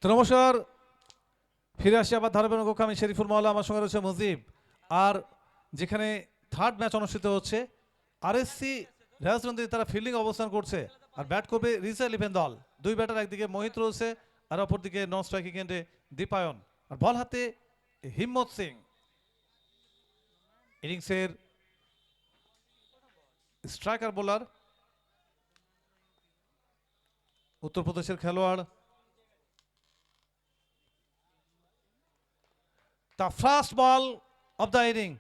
তো নমস্কার, ফিরে আসি আবার ধারাবাহিক। আমি শরীফুল মাওলা, আমার সঙ্গে রয়েছে মুজিব। আর যেখানে থার্ড ম্যাচ অনুষ্ঠিত হচ্ছে, আরএসসি রাজনন্দিনী তারা ফিল্ডিং অবস্থান করছে আর ব্যাট করবে রিজা ইলেভেন দল। দুই ব্যাটার, একদিকে মোহিত রয়েছে আর অপরদিকে নন স্ট্রাইকিং এন্ডে দীপায়ন, আর বল হাতে হিম্মত সিং। ইনিংসের স্ট্রাইকার বোলার উত্তরপ্রদেশের খেলোয়াড়। The first ball of the inning.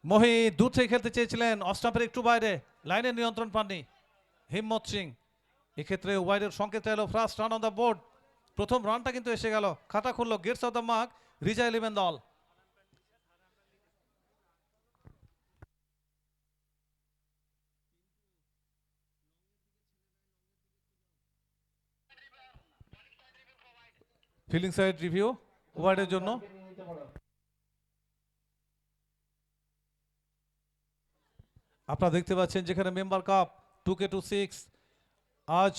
মোহিত দূর থেকে খেলতে চেয়েছিলেন, অস্টাম্পের একটু বাইরে, লাইনের নিয়ন্ত্রণ পাননি হিম্মত সিং। এক্ষেত্রে ওয়াইডের সংকেত এলো, first run on the board. প্রথম রানটা কিন্তু এসে গেল, খাতা খুললো gets off the mark Riza eleven দল। ফিল্ডিং সাইড রিভিউ ওয়াইডের জন্য। আপনারা দেখতে পাচ্ছেন যেখানে মেম্বার কাপ 2K26 আজ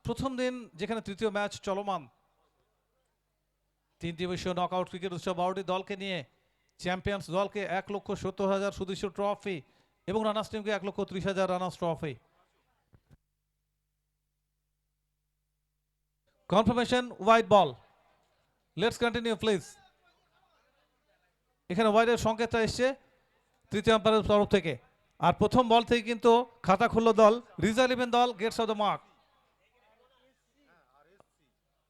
প্রথম দিন, যেখানে তৃতীয় ম্যাচ চলমান। তিনটি বিষয় নকআউট ক্রিকেট উৎসব 12টি দলকে নিয়ে চ্যাম্পিয়ন্স দলকে 1,70,000 সুদৃশ্য ট্রফি এবং রানার্স টিমকে 1,30,000 runners trophy. Confirmation wide ball. Let's continue please. এখানে ওয়াইডের সংকেতটা এসছে তৃতীয় আম্পায়ারের তরফ থেকে। আর প্রথম বল থেকে কিন্তু খাতা খুলল দল রিজা ইলেভেন দল, gets off the mark.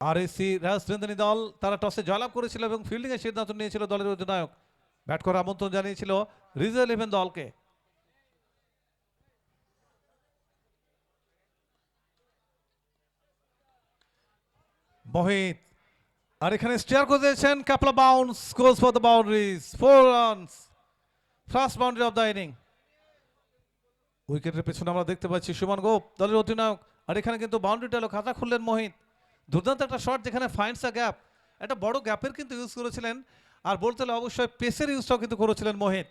RSC Rajnandini দল তারা টসে জয়লাভ করেছিল এবং ফিল্ডিং এর সিদ্ধান্ত নিয়েছিল দলের অধিনায়ক। ব্যাট করার আমন্ত্রণ জানিয়েছিল রিজা ইলেভেন দলকে। মোহিত, আর এখানে স্টেয়ার করে দিয়েছেন, couple of bounce goes for the boundaries, 4 runs, first boundary of the inning. উইকেটের পেছনে আমরা দেখতে পাচ্ছি সুমন গোপ, দলের অধিনায়ক। আর এখানে কিন্তু বাউন্ডারিটা এলো, খাতা খুললেন মোহিত। দুর্দান্ত একটা শট, যেখানে ফাইন্ডস আ গ্যাপ, একটা বড় গ্যাপের কিন্তু ইউজ করেছিলেন। আর বলতে হলে অবশ্যই পেসের ইউজটাও কিন্তু করেছিলেন মোহিত।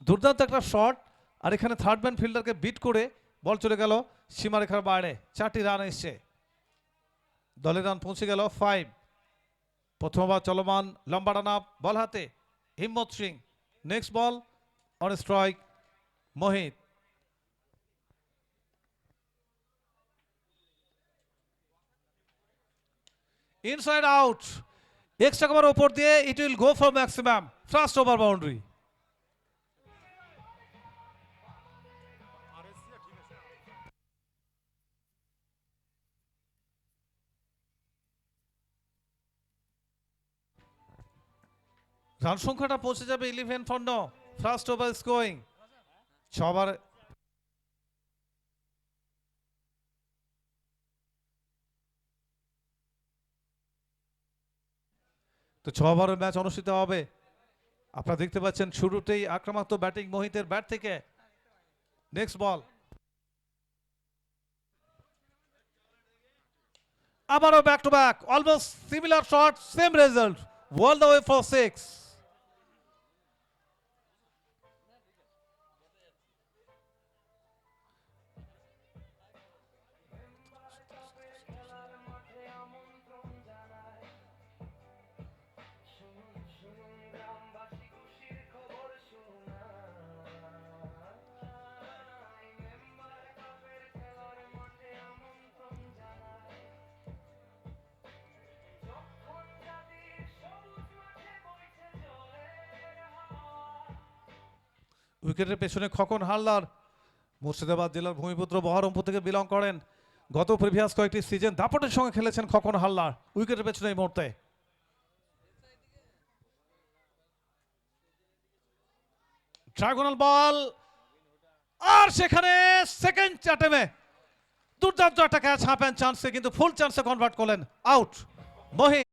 দুর্দান্ত একটা শট। আর এখানে থার্ড ম্যান ফিল্ডারকে বিট করে বল চলে গেল সীমারেখার বাইরে। 4টি রান এসছে, দলের রান পৌঁছে গেল 5। প্রথম ওভার চলমান, লম্বা রান আপ, বল হাতে Himmat Singh. Next ball on strike Mohit. Inside out, extra cover উপর দিয়ে, it will go for maximum, first over boundary. Run সংখ্যাটা পৌঁছে যাবে 11 for no, first over is going. 6 over. তো 6 ওভারের ম্যাচ অনুষ্ঠিত হবে। আপনারা দেখতে পাচ্ছেন শুরুতেই আক্রমণাত্মক ব্যাটিং মোহিতের ব্যাট থেকে। নেক্সট বল, আবারও back to back, almost similar shot, same result, all the way for 6। উইকেটের পেছনে খোকন হালদার, মুর্শিদাবাদ জেলার ভূমিপুত্র, বহরমপুর থেকে বিলং করেন। গত প্রিভিয়াস কয়েকটি সিজন দাপটের সঙ্গে খেলেছেন খোকন হালদার। উইকেটের পেছনে এই মুহূর্তে ড্রাগনাল বল, আর সেখানে সেকেন্ড অ্যাটেম্পে দুর্দান্ত একটা ক্যাচ, হাফ এন্ড চান্সে কিন্তু ফুল চান্সে কনভার্ট করলেন, আউট মোহিত।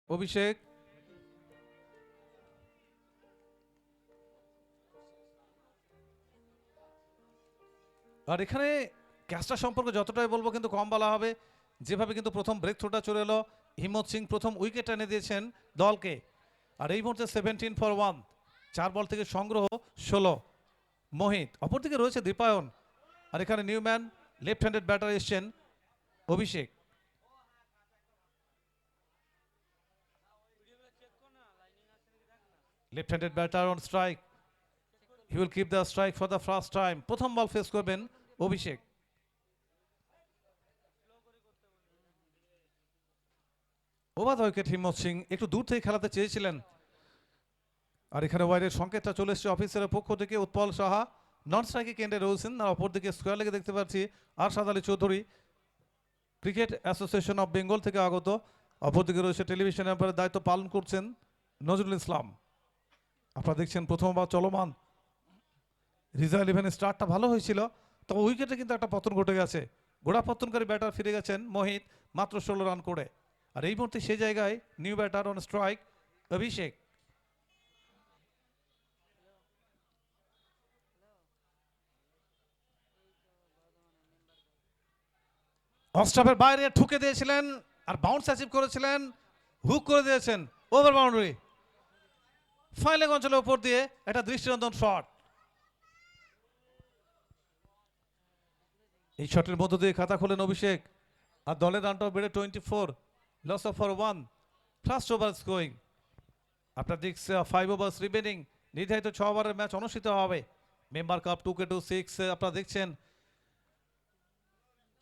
অভিষেক, আর এখানে ক্যাচটা সম্পর্কে যতটাই বলবো কিন্তু কম বলা হবে। যেভাবে কিন্তু প্রথম ব্রেক থ্রোটা চলে এলো, হিম্মত সিং প্রথম উইকেট এনে দিয়েছেন দলকে। আর এই মুহূর্তে 17 for 1, 4 বল থেকে সংগ্রহ 16। মোহিত, অপরদিকে রয়েছে দীপায়ন, আর এখানে নিউম্যান, লেফট হ্যান্ডেড ব্যাটার এসছেন Abhishek. Left handed batter on strike, he will keep the strike for the first time. প্রথম বল ফেস করবেন অভিষেক। ওভার উইকেট হিম্মত সিং, একটু দূর থেকে খেলাতে চেয়েছিলেন। আর এখানে ওয়াইডের সংকেতটা চলে এসেছে অফিসারের পক্ষ থেকে। উৎপল সাহা নন স্ট্রাইকে কেন্দ্রে রয়েছেন, আর অপরদিকে স্কোয়ার লেগে দেখতে পাচ্ছি Arshad Ali Chowdhury, cricket association of Bengal থেকে আগত। অপরদিকে রয়েছে টেলিভিশন এম্পায়ারের দায়িত্ব পালন করছেন নজরুল ইসলাম। আপনারা দেখছেন প্রথম ওভার চলমান। রিজা ইলেভেনের স্টার্টটা ভালো হয়েছিল, তবে উইকেটে কিন্তু একটা পতন ঘটে গেছে। গোড়াপত্তনকারী ব্যাটার ফিরে গেছেন মোহিত মাত্র 16 রান করে। আর এই মুহূর্তে সেই জায়গায় নিউ ব্যাটার অন স্ট্রাইক অভিষেক। অফস্টাম্পের বাইরে ঠুকে দিয়েছিলেন, আর বাউন্স অ্যাচিভ করেছিলেন, হুক করে দিয়েছেন ওভার বাউন্ডারি। ফাইলিং অঞ্চলের উপর দিয়ে একটা দৃষ্টিনন্দন শট। এই শটের মধ্য দিয়ে খাতা খোলেন অভিষেক, আর দলের রানটাও বেড়ে 24, loss of for 1, first over going. আপনার দেখছে 5 ওভার্স রিমেনিং, নির্ধারিত 6 ওভারের ম্যাচ অনুষ্ঠিত হবে মেম্বার কাপ 2K26। আপনারা দেখছেন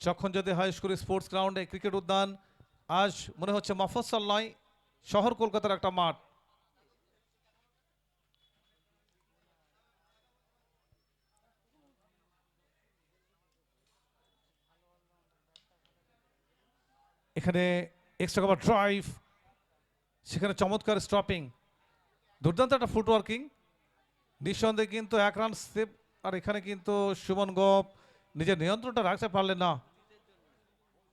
চক্ষণজ্যোতি হাই স্কুল স্পোর্টস গ্রাউন্ডে ক্রিকেট উদ্যান। আজ মনে হচ্ছে মফস্বল নয়, শহর কলকাতার একটা মাঠ। এখানে এক্সট্রা কভার ড্রাইভ, সেখানে চমৎকার স্টপিং, দুর্দান্ত একটা ফুটওয়ার্কিং নিঃসন্দেহে কিন্তু 1 রান সেভ। আর এখানে কিন্তু সুমন গোপ নিজের নিয়ন্ত্রণটা রাখতে পারলেন না।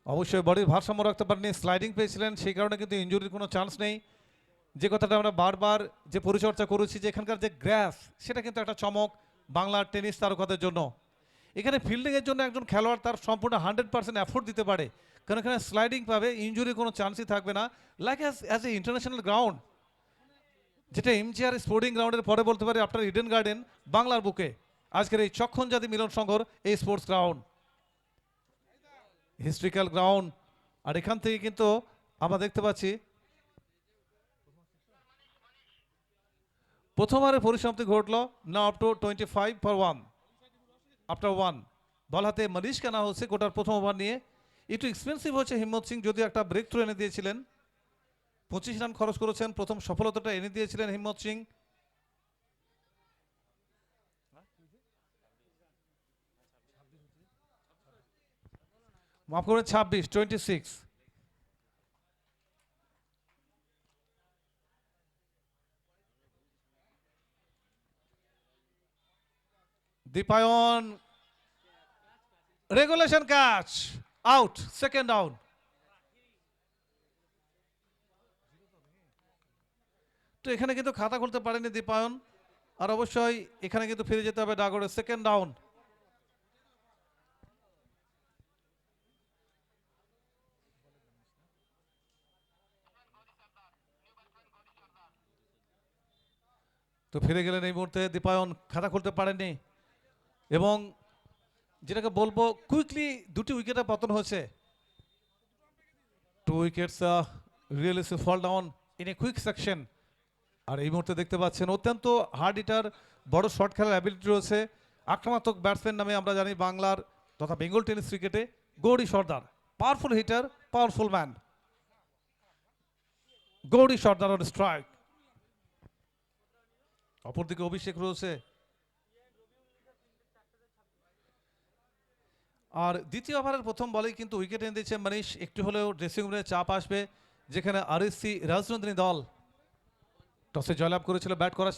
অবশ্যই বডির ভারসাম্য রাখতে পারেননি, স্লাইডিং পেয়েছিলেন, সেই কারণে কিন্তু ইনজুরির কোনো চান্স নেই। যে কথাটা আমরা বারবার যে পরিচর্যা করেছি, যে এখানকার যে গ্রাফ, সেটা কিন্তু একটা চমক বাংলার টেনিস তারকাদের জন্য। এখানে ফিল্ডিংয়ের জন্য একজন খেলোয়াড় তার সম্পূর্ণ 100% এফোর্ট দিতে পারে, কারণ এখানে স্লাইডিং পাবে, ইনজুরির কোনো চান্সই থাকবে না। Like as a international ground, যেটা এমজিআর স্পোর্টিং গ্রাউন্ডের পরে বলতে পারি আপনার ইডেন গার্ডেন বাংলার বুকে আজকের এই চক্ষণজাতি মিলন সংঘর এই স্পোর্টস গ্রাউন্ড, হিস্ট্রিক্যাল গ্রাউন্ড। আর এখান থেকে কিন্তু আমরা দেখতে পাচ্ছি প্রথমবারের পরিসমাপ্তি ঘটল। না আপ টু 25 for 1 আফটার 1 বল হাতে মনীষকে না হচ্ছে কোটার প্রথম ওভার নিয়ে। একটু এক্সপেন্সিভ হচ্ছে হিম্মত সিং, যদিও একটা ব্রেক থ্রু এনে দিয়েছিলেন। 25 রান খরচ করেছেন, প্রথম সফলতাটা এনে দিয়েছিলেন হিম্মত সিং। মাফ করবেন 26। Dipayan, regulation catch, out, second down. তো এখানে কিন্তু খাতা খুলতে পারেনি দীপায়ন, আর অবশ্যই এখানে কিন্তু ফিরে যেতে হবে ডাগরে, সেকেন্ড ডাউন। তো ফিরে গেলেন এই মুহূর্তে দীপায়ন, খাতা খুলতে পারেননি। এবং যেটাকে বলবো কুইকলি দুটি উইকেটে পতন হয়েছে। 2 wickets really fall down in a quick section. আর এই মুহূর্তে দেখতে পাচ্ছেন অত্যন্ত হার্ড হিটার, বড় শট খেলার অ্যাবিলিটি রয়েছে, আক্রমণাত্মক ব্যাটসম্যান নামে আমরা জানি বাংলার তথা বেঙ্গল টেনিস ক্রিকেটে Gouri Sardar. Powerful hitter, powerful man Gouri Sardar on strike. অপরদিকে অভিষেক রয়েছে। আর দ্বিতীয় ওভারের প্রথম বলেই কিন্তু উইকেট এনে দিয়েছে মনীষ। একটু হলেও ড্রেসিং রুমে চাপ আসবে, যেখানে আরএসসি রাজনন্দিনী দল টসে জয়লাভ করেছিল, ব্যাট করার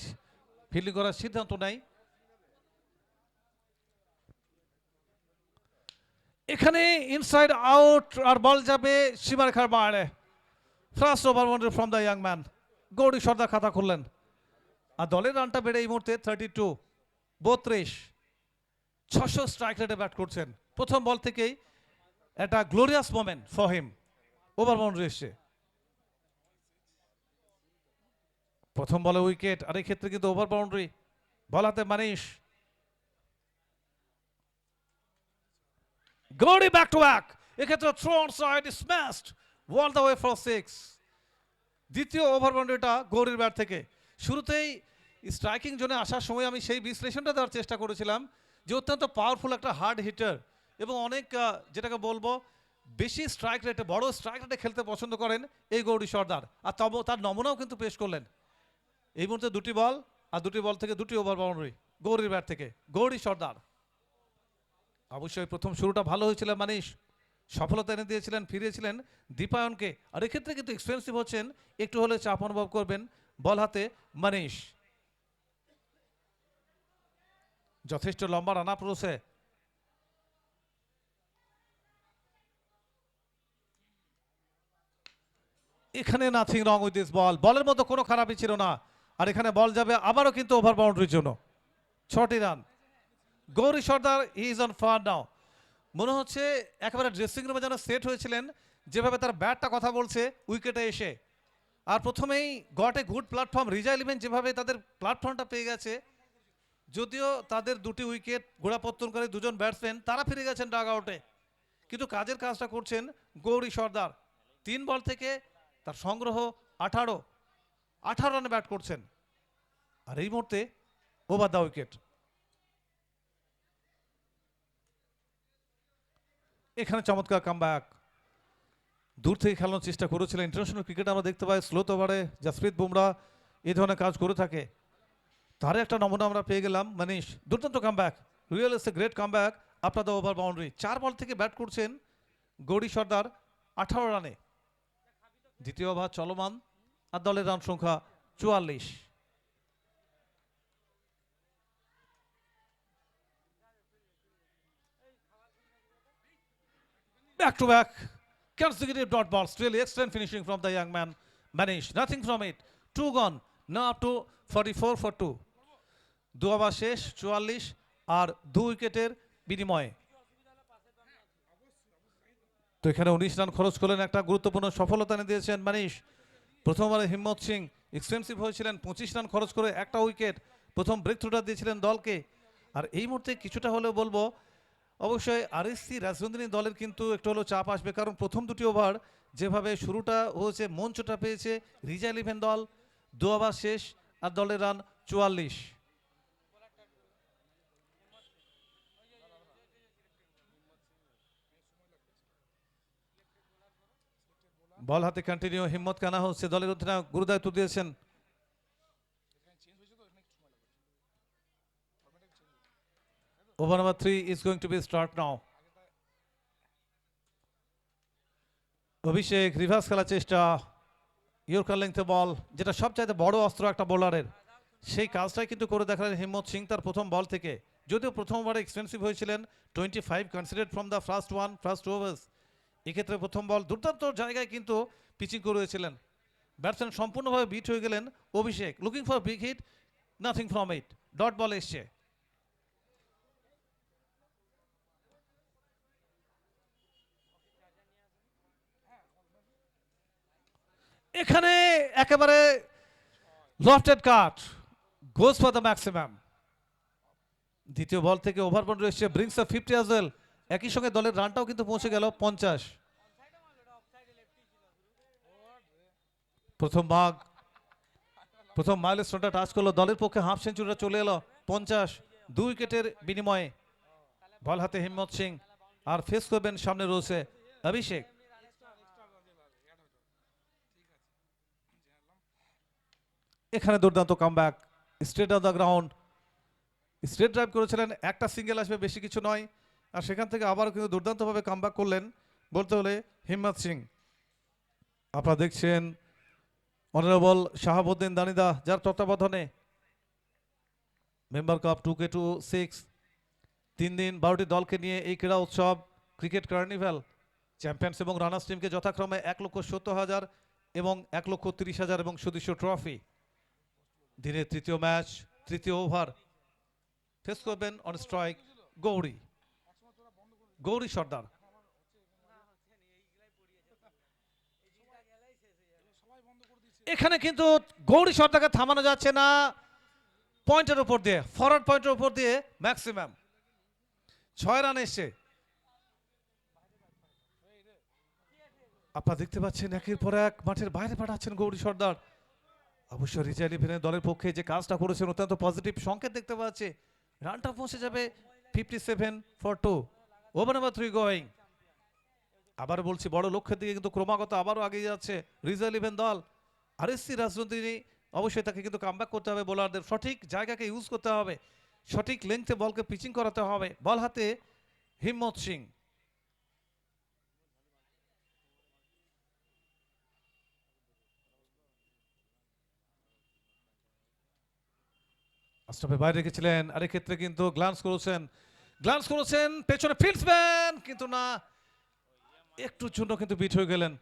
ফিল্ডিং করার সিদ্ধান্ত নেয়। এখানে ইনসাইড আউট, আর বল যাবে সীমারেখার বাইরে। First over boundary from the young man, Gouri Sardar খাতা খুললেন। আর দলের রানটা বেড়ে এই মুহূর্তে 32, 32, 600 স্ট্রাইক রেটে ব্যাট করছেন। প্রথম বল থেকেই একটা glorious moment for him, over boundary এসছে। প্রথম বলে উইকেট, আর এই ক্ষেত্রে কিন্তু ওভার বাউন্ডারি। বল হাতে Manish, Gouri back to back, এক্ষেত্রে throw on side smashed all the way for 6। দ্বিতীয় ওভার বাউন্ডারিটা গৌরীর ব্যাট থেকে। শুরুতেই স্ট্রাইকিং জোনে আসার সময় আমি সেই বিশ্লেষণটা দেওয়ার চেষ্টা করেছিলাম যে অত্যন্ত পাওয়ারফুল একটা হার্ড হিটার এবং অনেক যেটাকে বলবো বেশি স্ট্রাইক রেটে, বড় স্ট্রাইক রেটে খেলতে পছন্দ করেন এই গৌরী সর্দার। আর তবে তার নমুনাও কিন্তু পেশ করলেন। এই মুহূর্তে দুটি বল, আর দুটি বল থেকে দুটি ওভার বাউন্ডারি গৌরীর ব্যাট থেকে, গৌরী সর্দার। অবশ্যই প্রথম শুরুটা ভালো হয়েছিল, মানিশ সফলতা এনে দিয়েছিলেন, ফিরিয়েছিলেন দীপায়নকে। আর এক্ষেত্রে কিন্তু এক্সপেন্সিভ হচ্ছেন, একটু হলে চাপ অনুভব করবেন। বল হাতে মানিশ, যথেষ্ট লম্বা রানা প্রসে। এখানে নাথিং রং উইথ দিস বল, বলের মতো কোনো খারাপই ছিল না। আর এখানে বল যাবে আবারও কিন্তু ওভার বাউন্ডারির জন্য। 6টি run. Gouri Sardar is on fire now. মনে হচ্ছে একেবারে ড্রেসিং রুমে যেন সেট হয়েছিলেন, যেভাবে তার ব্যাটটা কথা বলছে উইকেটে এসে। আর প্রথমেই got a good platform, Reza eleven যেভাবে তাদের প্ল্যাটফর্মটা পেয়ে গেছে, যদিও তাদের দুটি উইকেট গোড়াপত্তনকারী দুজন ব্যাটসম্যান তারা ফিরে গেছেন ডাগ আউটে, কিন্তু কাজের কাজটা করছেন গৌরী সর্দার। 3 বল থেকে তার সংগ্রহ 18 রানে ব্যাট করছেন। আর এই মুহূর্তে ওভার দ্য উইকেট। এখানে চমৎকার কামব্যাক, দূর থেকে খেলানোর চেষ্টা করেছিলেন। ইন্টারন্যাশনাল ক্রিকেট আমরা দেখতে পাই স্লোত ওভারে জাসপ্রীত বুমরা এই ধরনের কাজ করে থাকে, তার একটা নমুনা আমরা পেয়ে গেলাম। মানিশ, দুর্দান্ত comeback, real it's a great comeback after the over boundary. 4 বল থেকে ব্যাট করছেন গৌরী সর্দার 18 রানে। দ্বিতীয় ওভার চলমান, আর দলের রান সংখ্যা 44। Back to back consecutive dot balls, really excellent finishing from the young man Manish. Nothing from it. 2 gone, now up to 44 for 2. 2 over শেষ, 44 আর 2 উইকেটের বিনিময়ে। তো এখানে 19 রান খরচ করলেন, একটা গুরুত্বপূর্ণ সফলতা এনে দিয়েছেন মানিশ। প্রথমবারে হিম্মত সিং এক্সপেন্সিভ হয়েছিলেন, 25 রান খরচ করে একটা উইকেট, প্রথম ব্রেক থ্রুটা দিয়েছিলেন দলকে। আর এই মুহূর্তে কিছুটা হলেও বলবো অবশ্যই আরএসসি রাজনন্দিনী দলের কিন্তু একটু হলেও চাপ আসবে, কারণ প্রথম দুটি ওভার যেভাবে শুরুটা হয়েছে, মঞ্চটা পেয়েছে রিজা ইলেভেন দল। 2 ওভার শেষ আর দলের রান 44। বল হাতে কন্টিনিউ, হিম্মত কানা হচ্ছে, দলের অধিনায়ক গুরুদায়িত্ব দিয়েছেন। Over number 3 is going to be start now. Abhishek reverse খেলার চেষ্টা, ইয়র্কার লেংথে বল, যেটা সবচাইতে বড় অস্ত্র একটা বোলারের, সেই কাজটাই কিন্তু করে দেখালেন হিম্মত সিং তার প্রথম বল থেকে। যদিও প্রথম ওভারে এক্সপেন্সিভ হয়েছিলেন, 25 কনসিডারেড ফ্রম দ্য ফার্স্ট ওভার্স। এক্ষেত্রে প্রথম বল দুর্দান্ত জায়গায় কিন্তু পিচিং করেছিলেন, ব্যাটসম্যান সম্পূর্ণভাবে বিট হয়ে গেলেন। Abhishek looking for big hit, nothing from it, dot ball এসছে। এখানে একেবারে lofted cut, goes for the maximum. দ্বিতীয় বল থেকে ওভার বাউন্ডারি এসছে, ব্রিংস আ 50 অ্যাজ ওয়েল। একই সঙ্গে দলের রানটাও কিন্তু পৌঁছে গেল 50। প্রথম মাইলস্টোনটা টাচ করলো, দলের পক্ষে হাফ সেঞ্চুরিটা চলে এলো 50, 2 উইকেটের বিনিময়ে। বল হাতে হিম্মত সিং, আর ফেস করবেন সামনে রয়েছে অভিষেক। এখানে দুর্দান্ত comeback, strait of the ground, straight drive করেছিলেন, একটা সিঙ্গেল আসবে, বেশি কিছু নয়। আর সেখান থেকে আবারও কিন্তু দুর্দান্তভাবে কামব্যাক করলেন বলতে হলে হিম্মত সিং। আপনারা দেখছেন অনারেবল শাহাবুদ্দিন দানিদা, যার তত্ত্বাবধানে মেম্বার কাপ 2K26 3 দিন 12টি দলকে নিয়ে এই ক্রীড়া উৎসব ক্রিকেট কার্নিভাল চ্যাম্পিয়ন্স এবং রানার্স টিমকে যথাক্রমে 1,70,000, এবং 1,30,000 এবং সুদৃশ্য ট্রফি। দিনের তৃতীয় ম্যাচ, তৃতীয় ওভার ফেস করবেন অন স্ট্রাইক গৌরী সর্দার। এখানে কিন্তু গৌরী সর্দারকে থামানো যাচ্ছে না, পয়েন্টের উপর দিয়ে, ফরওয়ার্ড পয়েন্টের উপর দিয়ে ম্যাক্সিমাম 6 রান এসছে। আপনারা দেখতে পাচ্ছেন একের পর এক মাঠের বাইরে পাঠাচ্ছেন গৌরী সর্দার। অবশ্যই রিজার্ভ ইলেভেনের দলের পক্ষে যে কাজটা করেছেন অত্যন্ত পজিটিভ সংকেত দেখতে পাচ্ছে। রানটা পৌঁছে যাবে 57 for 2, ওভার নাম্বার 3 গোয়িং। আবার বলছি বড় লক্ষ্যের দিকে কিন্তু ক্রমাগত আবারও এগিয়ে যাচ্ছে রিজার্ভ ইলেভেন দল। আরএসসি রাজনীতি অবশ্যই তাকে কিন্তু কামব্যাক করতে হবে, বোলারদের সঠিক জায়গাকে ইউজ করতে হবে, সঠিক লেংথে বলকে পিচিং করাতে হবে। বল হাতে হিম্মত সিং। স্টপে বাইরে রেখেছিলেন, আর ক্ষেত্রে কিন্তু গ্লান্স করেছেন পেছনে ফিল্ডসম্যান, কিন্তু না, একটু জন্য কিন্তু বিট হয়ে গেলেন।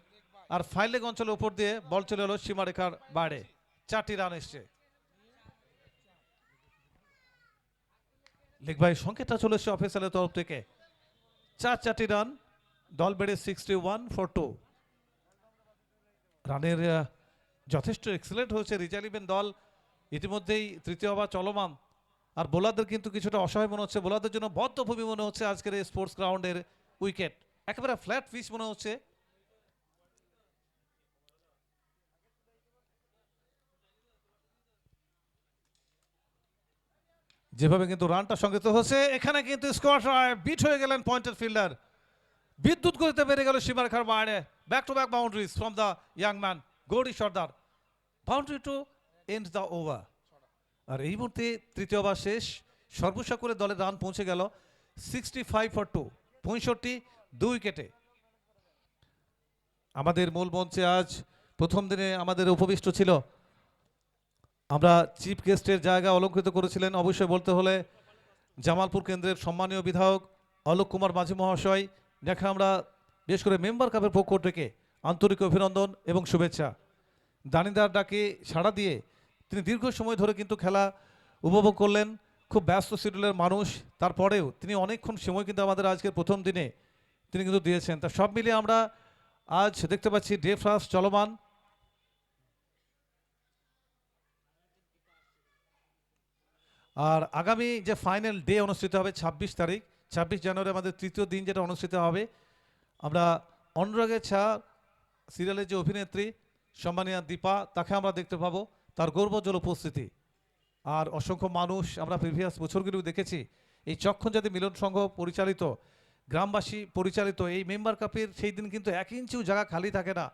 আর ফাইলেগ অঞ্চলের উপর দিয়ে বল চলে এলো সীমারেখার বাইরে। 4টি রান এসছে। লেগ বাই সংকেতটা চলে এসছে অফিসিয়ালের তরফ থেকে। 4টি রান, দল বেড়ে 61 for 2। রানের যথেষ্ট এক্সেলেন্ট হয়েছে রিজার্ভ ইলেভেন দল। ইতিমধ্যেই তৃতীয় ওভার চলমান, আর বোলারদের কিন্তু কিছুটা অসহায় মনে হচ্ছে, বোলারদের জন্য বদ্ধভূমি মনে হচ্ছে আজকের এই স্পোর্টস গ্রাউন্ডের উইকেট। একেবারে ফ্ল্যাট পিচ মনে হচ্ছে। যেভাবে কিন্তু রানটা সংগৃহীত হচ্ছে, এখানে কিন্তু স্কোয়ার বিট হয়ে গেলেন পয়েন্টের ফিল্ডার। বিদ্যুৎ গতিতে বেড়ে গেল সীমারেখার বাইরে। Back to back boundaries from the young man Gouri Sardar. Boundary to end the over. আর এই মুহূর্তে তৃতীয় ওভার শেষ, সর্বশেষ করে দলের রান পৌঁছে গেল 65 for 2, 65, 2 উইকেটে। আমাদের মূল মঞ্চে আজ প্রথম দিনে আমাদের উপবিষ্ট ছিল, আমরা চিফ গেস্টের জায়গা অলঙ্কৃত করেছিলেন অবশ্যই বলতে হলে জামালপুর কেন্দ্রের সম্মানীয় বিধায়ক অলোক কুমার মাঝি মহাশয়। যাকে আমরা বিশেষ করে মেম্বার কাপের পক্ষ থেকে আন্তরিক অভিনন্দন এবং শুভেচ্ছা। দানিদার ডাকে সাড়া দিয়ে তিনি দীর্ঘ সময় ধরে কিন্তু খেলা উপভোগ করলেন। খুব ব্যস্ত শিডিউলের মানুষ, তারপরেও তিনি অনেকক্ষণ সময় কিন্তু আমাদের আজকের প্রথম দিনে তিনি কিন্তু দিয়েছেন। তা সব মিলিয়ে আমরা আজ দেখতে পাচ্ছি ডে ফার্স্ট চলমান। আর আগামী যে ফাইনাল ডে অনুষ্ঠিত হবে 26 তারিখ, 26 জানুয়ারি আমাদের তৃতীয় দিন যেটা অনুষ্ঠিত হবে, আমরা অনুরাগের ছা সিরিয়ালের যে অভিনেত্রী সম্মানীয়া দীপা, তাকে আমরা দেখতে পাবো, তার গৌরবোজ্জ্বল উপস্থিতি। আর অসংখ্য মানুষ আমরা প্রিভিয়াস বছরগুলো দেখেছি এই চক্ষণজাতি মিলন সংঘ পরিচালিত, গ্রামবাসী পরিচালিত এই মেম্বার কাপের সেই দিন কিন্তু 1 ইঞ্চিও জায়গা খালি থাকে না।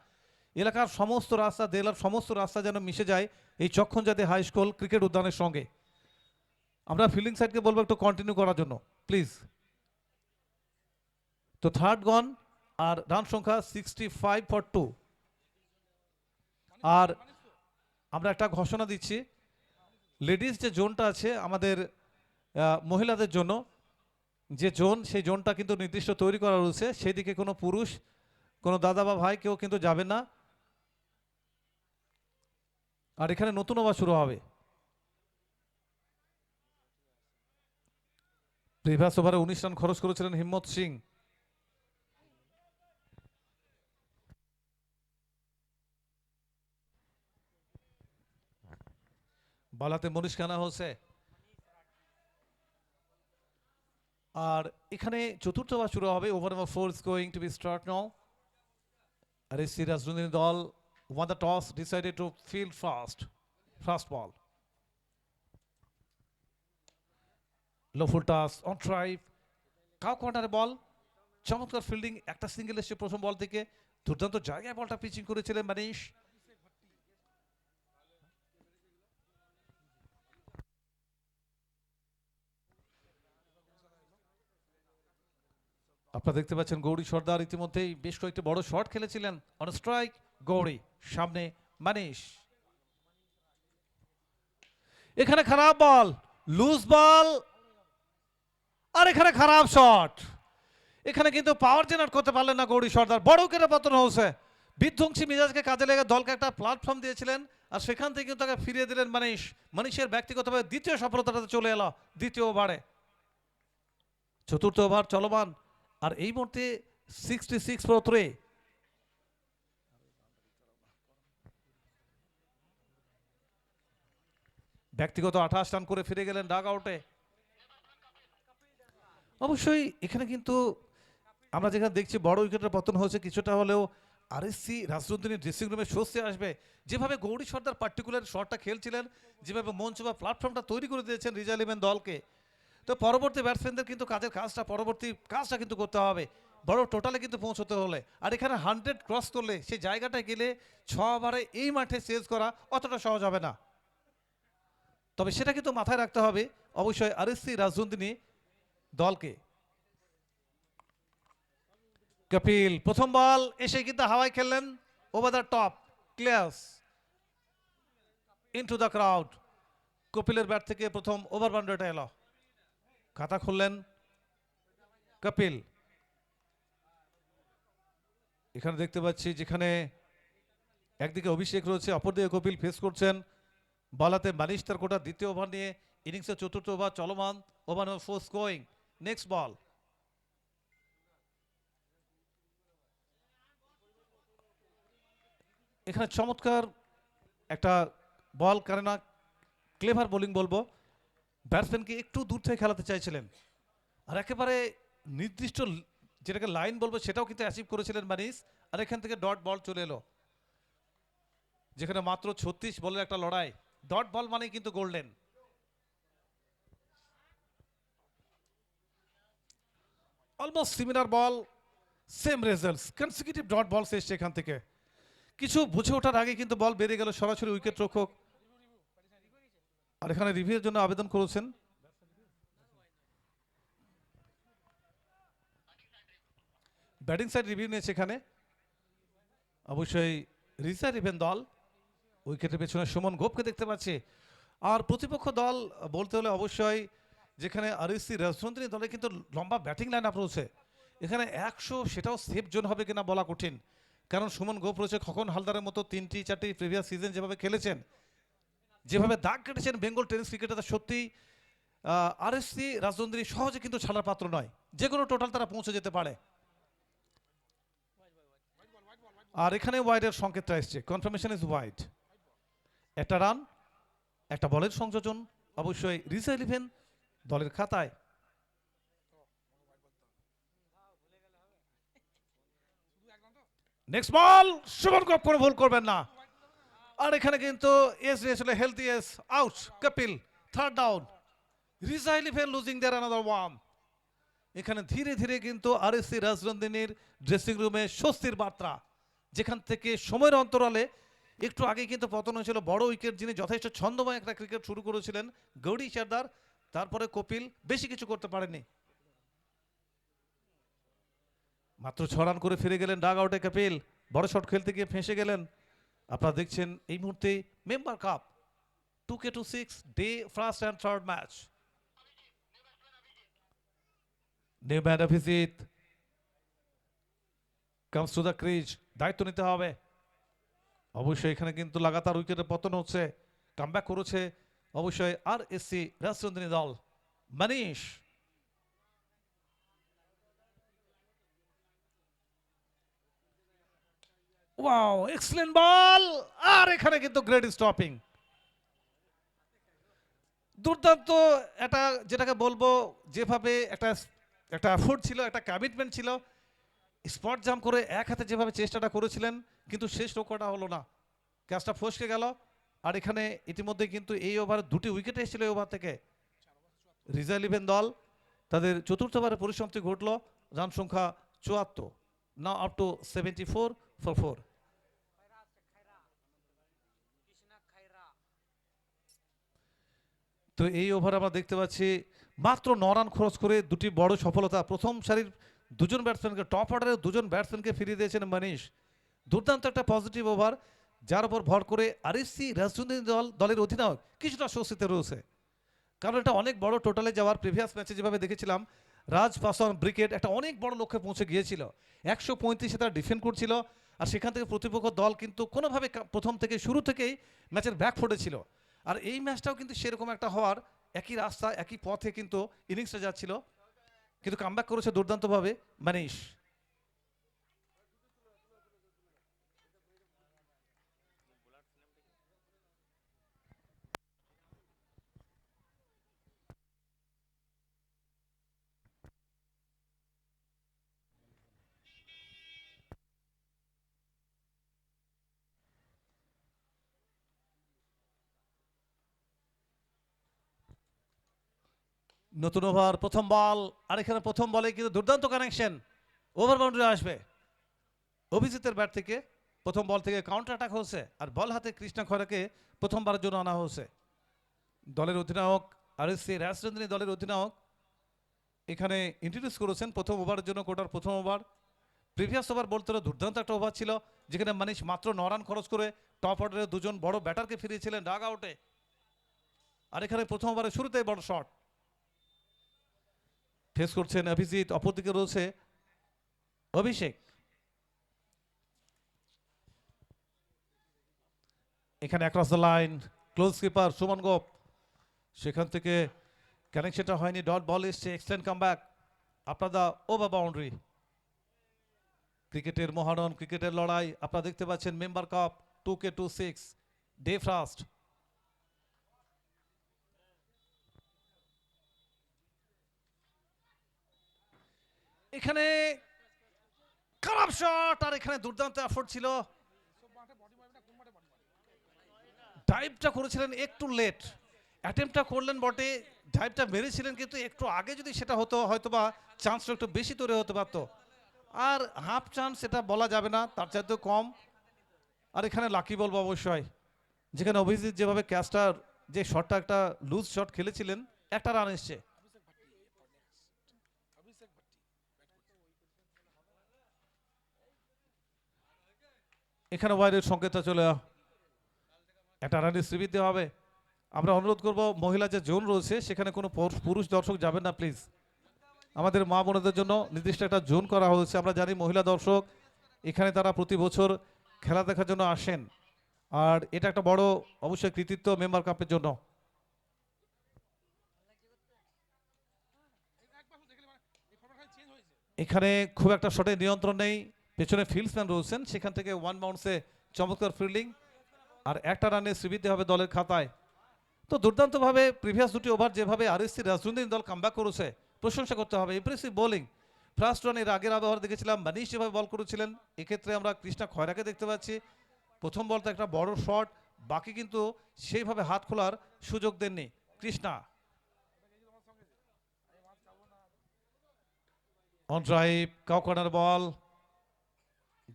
এলাকার সমস্ত রাস্তা, জেলার সমস্ত রাস্তা যেন মিশে যায় এই চক্ষণজাতি হাই স্কুল ক্রিকেট উদ্যানের সঙ্গে। আমরা ফিল্ডিং সাইডকে বলবো একটু কন্টিনিউ করার জন্য প্লিজ। তো থার্ড গন, আর রান সংখ্যা 65 for 2। আর আমরা একটা ঘোষণা দিচ্ছি, লেডিস যে জোনটা আছে আমাদের মহিলাদের জন্য যে জোন, সেই জোনটা কিন্তু নির্দিষ্ট তৈরি করা রয়েছে, সেই দিকে কোনো পুরুষ, কোনো দাদা বা ভাই কেউ কিন্তু যাবে না। আর এখানে নতুন ওভার শুরু হবে। প্রিভিয়াস ওভারে 19 রান খরচ করেছিলেন হিম্মত সিং। বালাতে মনীষ খানা হচ্ছে। আর এখানে চতুর্থ ওভার শুরু হবে। Over number 4 is going to be start now. আর এই রাজনৈতিক দল won the toss, decided to field fast ball. Low full toss on try, cow কর্নারে বল, চমৎকার ফিল্ডিং, একটা সিঙ্গেল এসে প্রথম বল থেকে দুর্দান্ত জায়গায় বলটা পিচিং করেছিলেন মানিশ। আপনারা দেখতে পাচ্ছেন গৌরী সর্দার ইতিমধ্যেই বেশ কয়েকটি বড় শট খেলেছিলেন। অন স্ট্রাইক গৌরী, সামনে মানিশ। এখানে খারাপ বল, লুজ বল, আর এখানে খারাপ শট। এখানে কিন্তু পাওয়ার জেনারেট করতে পারলেন না গৌরী সর্দার, বড় উইকেটে পতন হয়েছে। বিধ্বংসী মেজাজকে কাজে লেগে দলকে একটা প্ল্যাটফর্ম দিয়েছিলেন, আর সেখান থেকে কিন্তু তাকে ফিরিয়ে দিলেন মানিশের ব্যক্তিগতভাবে দ্বিতীয় সফলতাটাতে চলে এলো দ্বিতীয় ওভারে। চতুর্থ ওভার চলমান, আর এই মুহূর্তে 66 ফর 3। ব্যক্তিগত 28 রান করে ফিরে গেলেন ডাগ আউটে। অবশ্যই এখানে কিন্তু আমরা যেখানে দেখছি বড় উইকেটের পতন হয়েছে, কিছুটা হলেও আরএসসি রাজনন্দিনীর ড্রেসিং রুমে স্বস্তি আসবে। যেভাবে গৌরী সর্দার পার্টিকুলার শটটা খেলছিলেন, যেভাবে মঞ্চ বা প্ল্যাটফর্মটা তৈরি করে দিয়েছেন রিজার্ভ ইলেভেন দলকে, তো পরবর্তী ব্যাটসম্যানদের কিন্তু পরবর্তী কাজটা কিন্তু করতে হবে বড় টোটালে কিন্তু পৌঁছতে হলে। আর এখানে 100 ক্রস করলে সেই জায়গাটায় গেলে 6 ওভারে এই মাঠে চেজ করা অতটা সহজ হবে না। তবে সেটা কিন্তু মাথায় রাখতে হবে অবশ্যই আরএসসি রাজনন্দিনী দলকে। কপিল প্রথম বল এসে কিন্তু হাওয়ায় খেললেন, over the top, clears into the crowd. কপিলের ব্যাট থেকে প্রথম ওভার বাউন্ডারিটা এলো, খাতা খুললেন কপিল। এখানে দেখতে পাচ্ছি যেখানে একদিকে অভিষেক রয়েছে, অপরদিকে কপিল ফেস করছেন। বলাতে মানিশ তার কোটা দ্বিতীয় ওভার নিয়ে ইনিংসের চতুর্থ ওভার চলমান, ওভার নম্বর 4 স্কোরিং। নেক্সট বল, এখানে চমৎকার একটা বল, কারণ ক্লেভার বোলিং বলবো, ব্যাটসম্যানকে একটু দূর থেকে খেলাতে চাইছিলেন, আর একেবারে নির্দিষ্ট যেটাকে লাইন বলবো সেটাও কিন্তু অ্যাচিভ করেছিলেন মানিশ। আর এখান থেকে ডট বল চলে এলো, যেখানে মাত্র 36 বলের একটা লড়াই। ডট বল মানেই কিন্তু golden. Almost similar ball, same results, consecutive dot ball এসছে এখান থেকে। কিছু বুঝে ওঠার আগে কিন্তু বল বেরিয়ে গেল সরাসরি উইকেট রক্ষক। আর এখানে রিভিউর জন্য আবেদন করেছেন ব্যাটিং সাইড রিভিউ নিয়েছে এখানে অবশ্যই রিজার্ভ ইভেন দল। উইকেটের পেছনে সুমন গোপকে দেখতে পাচ্ছি। আর প্রতিপক্ষ দল বলতে হলে অবশ্যই যেখানে আরএসসি রাজনন্দিনী দলে কিন্তু লম্বা ব্যাটিং লাইন আপ রয়েছে, এখানে 100 সেটাও সেফ জোন হবে কিনা বলা কঠিন, কারণ সুমন গোপ রয়েছে, খোকন হালদারের মতো 3টি-4টি প্রিভিয়াস সিজন যেভাবে খেলেছেন, যেভাবে দাগ কেটেছেন বেঙ্গল টেনিস ক্রিকেটে, তা সত্যি আরএসসি রাজনন্দিনী সহজে কিন্তু ছাড়ার পাত্র নয়, যে কোনো টোটাল তারা পৌঁছে যেতে পারে। আর এখানে ওয়াইডের সংকেতটা এসছে, কনফার্মেশন ইজ ওয়াইড। একটা রান, একটা বলের সংযোজন অবশ্যই রিজার্ভ ইলেভেন দলের খাতায়। নেক্সট বল, সুমন গোপ কোনো ভুল করবেন না। আর এখানে কিন্তু এস দিয়েছিল হেলথি এস, out Kapil, third down, reserve eleven losing there another one. এখানে ধীরে ধীরে কিন্তু আরএসসি রাজনন্দিনীর ড্রেসিং রুমে স্বস্তির বার্তা, যেখান থেকে সময়ের অন্তরালে একটু আগে কিন্তু পতন হয়েছিল বড় উইকেট, যিনি যথেষ্ট ছন্দময় একটা ক্রিকেট শুরু করেছিলেন, গৌরী সর্দার। তারপরে কপিল বেশি কিছু করতে পারেনি, মাত্র 6 রান করে ফিরে গেলেন ডাগ আউটে কপিল। বড় শট খেলতে গিয়ে ফেঁসে গেলেন। আপনারা দেখছেন এই মুহূর্তে member cup 2K26 day first and third match. New man Abhijit comes to the crease, দায়িত্ব নিতে হবে অবশ্যই। এখানে কিন্তু লাগাতার উইকেটের পতন হচ্ছে, কামব্যাক করেছে অবশ্যই আরএসসি রাজনন্দিনী দল। মানিশ ওয়াও, এক্সেলেন্ট বল, আর এখানে কিন্তু গ্রেট স্টপিং, দুর্দান্ত এটা, যেটাকে বলবো যেভাবে একটা একটা এফোর্ট ছিল, একটা কমিটমেন্ট ছিল, স্পট জাম্প করে এক হাতে যেভাবে চেষ্টাটা করেছিলেন, কিন্তু শেষ রক্ষাটা হলো না, ক্যাচটা ফসকে গেল। আর এখানে ইতিমধ্যে কিন্তু এই ওভারে 2টি উইকেট এসেছিল এই ওভার থেকে। রিজার্ভ ইলেভেন দল তাদের চতুর্থ ওভারে পরিসমাপ্তি ঘটল, রান সংখ্যা 74, নাও আপ টু 74 ফর 4। তো এই ওভার আমরা দেখতে পাচ্ছি মাত্র 9 রান খরচ করে 2টি বড় সফলতা। প্রথম সারির দুজন ব্যাটসম্যানকে, টপ অর্ডারের দুজন ব্যাটসম্যানকে ফিরিয়ে দিয়েছেন মানিশ। দুর্দান্ত একটা পজিটিভ ওভার, যার উপর ভর করে আরএসসি রাজনন্দিনী দলের অধিনায়ক কিছুটা স্বস্তিতে রয়েছে, কারণ এটা অনেক বড় টোটালে যাওয়ার। প্রিভিয়াস ম্যাচে যেভাবে দেখেছিলাম রাজ পাসওয়ান ব্রিগেড একটা অনেক বড় লক্ষ্যে পৌঁছে গিয়েছিল, 135-এ তারা ডিফেন্ড করছিল, আর সেখান থেকে প্রতিপক্ষ দল কিন্তু কোনোভাবে প্রথম থেকে শুরু থেকেই ম্যাচের ব্যাক ফুটে ছিল। আর এই ম্যাচটাও কিন্তু সেরকম একটা হওয়ার একই রাস্তা একই পথে কিন্তু ইনিংসটা যাচ্ছিল, কিন্তু কামব্যাক করেছে দুর্দান্তভাবে মানিশ। নতুন ওভার, প্রথম বল, আর এখানে প্রথম বলে কিন্তু দুর্দান্ত কানেকশন, ওভার বাউন্ডারি আসবে। অভিজিতের ব্যাট থেকে প্রথম বল থেকে কাউন্টার অ্যাটাক হচ্ছে, আর বল হাতে কৃষ্ণা খয়রাকে প্রথমবারের জন্য আনা হচ্ছে। দলের অধিনায়ক আরএসসি রাজচন্দ্রী দলের অধিনায়ক এখানে ইন্ট্রোডিউস করেছেন প্রথম ওভারের জন্য কোটার প্রথম ওভার। প্রিভিয়াস ওভার বলতে দুর্দান্ত একটা ওভার ছিল, যেখানে মানিশ মাত্র 9 রান খরচ করে টপ অর্ডারে দুজন বড় ব্যাটারকে ফিরিয়েছিলেন ডাগ আউটে। আর এখানে প্রথম ওভারের শুরুতেই বড় শট ফেস করছেন অভিজিৎ, অপরদিকে রয়েছে অভিষেক। এখানে across the line, close keeper Suman Gope, সেখান থেকে কানেকশনটা হয়নি, ডট বল এসছে, এক্সটেন্ড কামব্যাক আপনার দা ওভার বাউন্ডারি। ক্রিকেটের মহারণ, ক্রিকেটের লড়াই আপনারা দেখতে পাচ্ছেন, member cup 2K26 day first. এখানে খারাপ শট, আর এখানে দুর্দান্ত এফোর্ট ছিল, ডাইভটা করেছিলেন একটু লেট, অ্যাটেম্পটা করলেন বটে, ডাইভটা মেরেছিলেন, কিন্তু একটু আগে যদি সেটা হতো হয়তোবা চান্সটা একটু বেশি তৈরি হতে পারতো। আর হাফ চান্স এটা বলা যাবে না, তার চাইতেও কম। আর এখানে লাকি বলবো অবশ্যই, যেখানে অভিজিৎ যেভাবে ক্যাচটার যে শটটা একটা লুজ শট খেলেছিলেন, একটা রান এসছে। এখানে ওয়াইডের সংকেতটা চলে একটা রানের শ্রী দিতে হবে। আমরা অনুরোধ করব মহিলা যে জোন রয়েছে সেখানে কোনো পুরুষ দর্শক যাবেন না প্লিজ। আমাদের মা বোনদের জন্য নির্দিষ্ট একটা জোন করা হয়েছে। আমরা জানি মহিলা দর্শক এখানে তারা প্রতি বছর খেলা দেখার জন্য আসেন, আর এটা একটা বড় অবশ্যই কৃতিত্ব মেম্বার কাপের জন্য। এখানে খুব একটা শটে নিয়ন্ত্রণ নেই, পেছনে ফিল্ডসম্যান রয়েছেন, সেখান থেকে ওয়ান বাউন্সে চমৎকার ফিল্ডিং, আর একটা রানে শ্রীবৃদ্ধি হবে দলের খাতায়। তো দুর্দান্তভাবে প্রিভিয়াস দুটি ওভার যেভাবে আরএসসি রাজনন্দিনী দল কামব্যাক করেছে প্রশংসা করতে হবে। ইমপ্রেসিভ বোলিং, ফার্স্ট রান এর আগের ওভার দেখেছিলাম মানিশ যেভাবে বল করেছিলেন, এক্ষেত্রে আমরা কৃষ্ণা খয়রাকে দেখতে পাচ্ছি। প্রথম বলটা একটা বড় শট, বাকি কিন্তু সেইভাবে হাত খোলার সুযোগ দেননি Krishna. On drive, cow corner ball,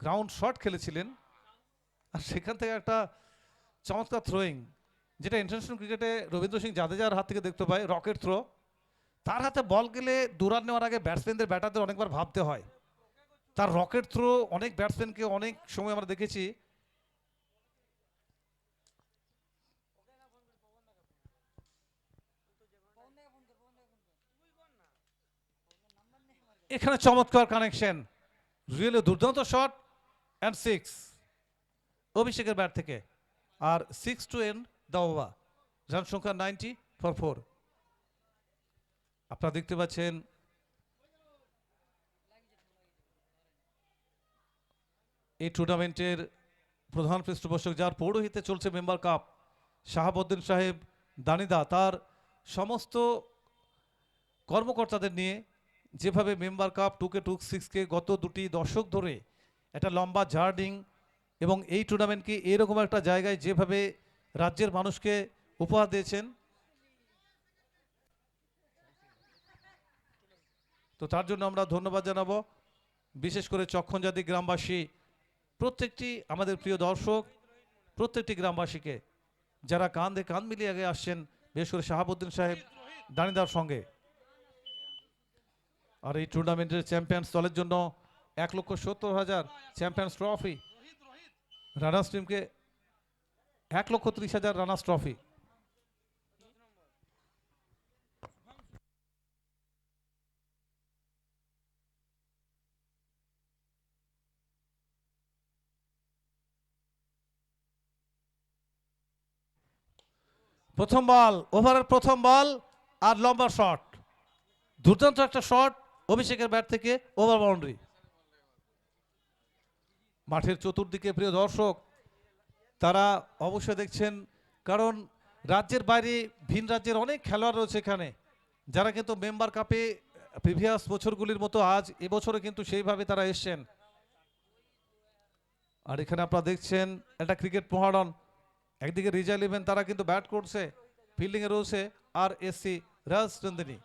ground shot খেলেছিলেন, আর সেখান থেকে একটা চমৎকার থ্রোয়িং, যেটা ইন্টারন্যাশনাল ক্রিকেটে রবীন্দ্র সিং জাদেজার হাত থেকে দেখতে পাই, রকেট থ্রো। তার হাতে বল গেলে 2 রান নেওয়ার আগে ব্যাটসম্যানদের ব্যাটারদের অনেকবার ভাবতে হয়। তার রকেট থ্রো অনেক ব্যাটসম্যানকে অনেক সময় আমরা দেখেছি। এখানে চমৎকার কানেকশন, রিয়েলি দুর্দান্ত শট, অ্যান্ড 6 অভিষেকের ব্যাট থেকে, আর 6 to end the over. Run সংখ্যা 90 ফর 4। আপনারা দেখতে পাচ্ছেন এই টুর্নামেন্টের প্রধান পৃষ্ঠপোষক, যার পৌরোহিত্যে চলছে মেম্বার কাপ, শাহাবুদ্দিন সাহেব দানিদা, তার সমস্ত কর্মকর্তাদের নিয়ে যেভাবে মেম্বার কাপ 2K26কে গত 2টি দশক ধরে একটা লম্বা জার্নিং, এবং এই টুর্নামেন্টকে এরকম একটা জায়গায় যেভাবে রাজ্যের মানুষকে উপহার দিয়েছেন, তো তার জন্য আমরা ধন্যবাদ জানাবো। বিশেষ করে চক্ষণজাতি গ্রামবাসী, প্রত্যেকটি আমাদের প্রিয় দর্শক, প্রত্যেকটি গ্রামবাসীকে যারা কাঁধে কাঁধ মিলিয়ে আগে আসছেন, বিশেষ করে শাহাবুদ্দিন সাহেব দানিদার সঙ্গে। আর এই টুর্নামেন্টের চ্যাম্পিয়ন্স দলের জন্য 1,70,000 চ্যাম্পিয়ন্স ট্রফি, রানার্স টিমকে 1,30,000 রানার্স ট্রফি। প্রথম বল, ওভারের প্রথম বল, আর লম্বা শট, দুর্দান্ত একটা শট অভিষেকের ব্যাট থেকে, ওভার বাউন্ডারি। মাঠের চতুর্দিকে প্রিয় দর্শক তারা অবশ্যই দেখছেন, কারণ রাজ্যের বাইরে ভিন রাজ্যের অনেক খেলোয়াড় রয়েছে এখানে, যারা কিন্তু মেম্বার কাপে প্রিভিয়াস বছরগুলির মতো আজ এবছরে কিন্তু সেইভাবে তারা এসছেন। আর এখানে আপনারা দেখছেন একটা ক্রিকেট মহারণ, একদিকে রিজা ইলেভেন তারা কিন্তু ব্যাট করছে, ফিল্ডিংয়ে রয়েছে আর এসসি রাজনন্দিনী।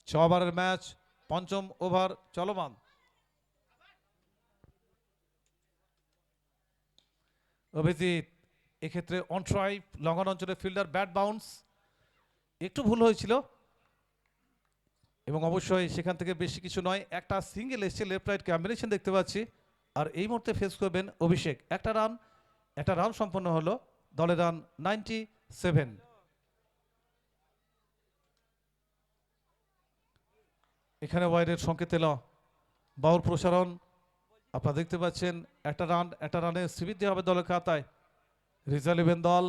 6 ওভারের ম্যাচ, পঞ্চম ওভার চলমান। অভিজিৎ এক্ষেত্রে অন ট্রাই, লঙ্ঘন অঞ্চলে ফিল্ডার ব্যাট বাউন্স, একটু ভুল হয়েছিল এবং অবশ্যই সেখান থেকে বেশি কিছু নয়, একটা সিঙ্গেল এসছে, লেফট রাইট কম্বিনেশন দেখতে পাচ্ছি। আর এই মুহূর্তে ফেস করবেন অভিষেক, একটা রান সম্পন্ন হলো, দলের রান 97। এখানে ওয়াইডের সংকেত এলো, বাউল প্রসারণ আপনারা দেখতে পাচ্ছেন, একটা রানে শ্রীবৃদ্ধি হবে দলের খাতায়। রিজার্ভ ইলেভেন দল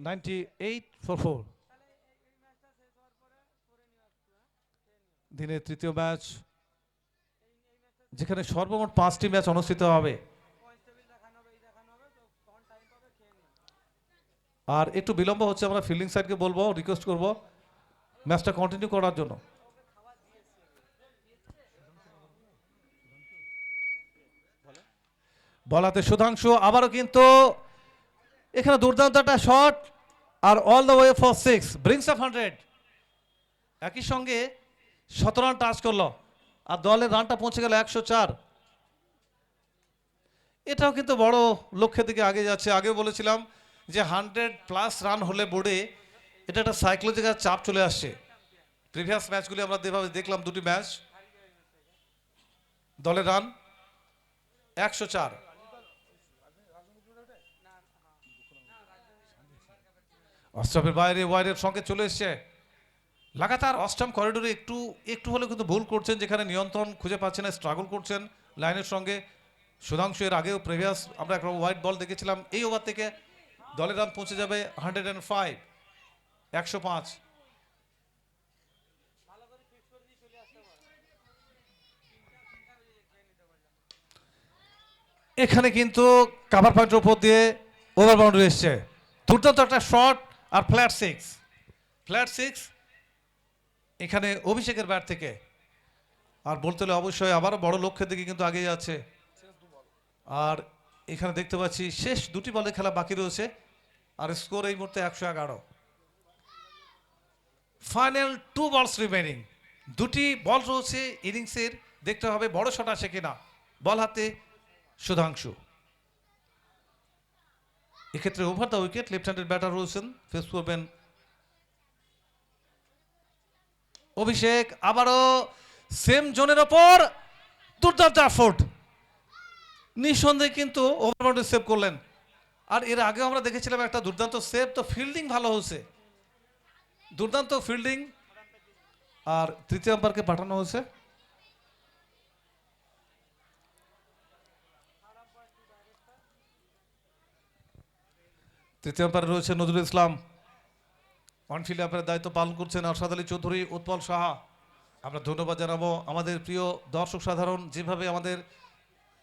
98 ফর 4। দিনের তৃতীয় ম্যাচ, যেখানে সর্বমোট 5টি ম্যাচ অনুষ্ঠিত হবে। আর একটু বিলম্ব হচ্ছে, আমরা ফিল্ডিং সাইডকে বলবো, রিকোয়েস্ট করব ম্যাচটা কন্টিনিউ করার জন্য। বলাতে সুধাংশু, আবারও কিন্তু এখানে দুর্দান্ত একটা শট, আর all the way for 6, brings up 100। একই সঙ্গে 17 রান টাচ করলো, আর দলের রানটা পৌঁছে গেল 104। এটাও কিন্তু বড় লক্ষ্যের দিকে আগে যাচ্ছে। আগে বলেছিলাম যে 100+ রান হলে বোর্ডে এটা একটা সাইকোলজিক্যাল চাপ চলে আসছে। প্রিভিয়াস ম্যাচগুলি আমরা যেভাবে দেখলাম, দুটি ম্যাচ, দলের রান 104। অস্ট্রামের বাইরে ওয়াইডের সংকেত চলে এসছে। লাগাতার অস্ট্রাম করিডোরে একটু একটু হলে কিন্তু ভুল করছেন, যেখানে নিয়ন্ত্রণ খুঁজে পাচ্ছেন না, স্ট্রাগল করছেন লাইনের সঙ্গে। সুধাংশু এর আগেও প্রিভিয়াস আমরা একটা ওয়াইড বল দেখেছিলাম, এই ওভার থেকে দলের রান পৌঁছে যাবে 105, 105। এখানে কিন্তু কাভার পয়েন্টের উপর দিয়ে ওভার বাউন্ডারি এসছে, দুর্দান্ত একটা শট, আর ফ্ল্যাট 6। এখানে অভিষেকের ব্যাট থেকে। আর বলতে হলে অবশ্যই আবারও বড় লক্ষ্যের দিকে কিন্তু আগে যাচ্ছে। আর এখানে দেখতে পাচ্ছি শেষ দুটি বলে খেলা বাকি রয়েছে, আর স্কোর এই মুহূর্তে 111। ফাইনাল 2 বলস রিমেনিং, দুটি বল রয়েছে ইনিংসের, দেখতে হবে বড় শট আসে কিনা। বল হাতে সুধাংশু, এক্ষেত্রে over the wicket, left handed batter রয়েছেন, ফেস করবেন অভিষেক। আবারও সেম জোনের ওপর দুর্দান্ত এফোর্ট, নিঃসন্দেহে কিন্তু ওভার বাউন্ডারি সেভ করলেন। আর এর আগে আমরা দেখেছিলাম একটা দুর্দান্ত সেভ, তো ফিল্ডিং ভালো হয়েছে, দুর্দান্ত ফিল্ডিং। আর তৃতীয় আম্পায়ারকে পাঠানো হয়েছে। তৃতীয় আম্পায়ার রয়েছে নজরুল ইসলাম, অনফিল্ড আম্পায়ারের দায়িত্ব পালন করছেন আরশাদ আলী চৌধুরী, উৎপল সাহা। আমরা ধন্যবাদ জানাবো আমাদের প্রিয় দর্শক সাধারণ, যেভাবে আমাদের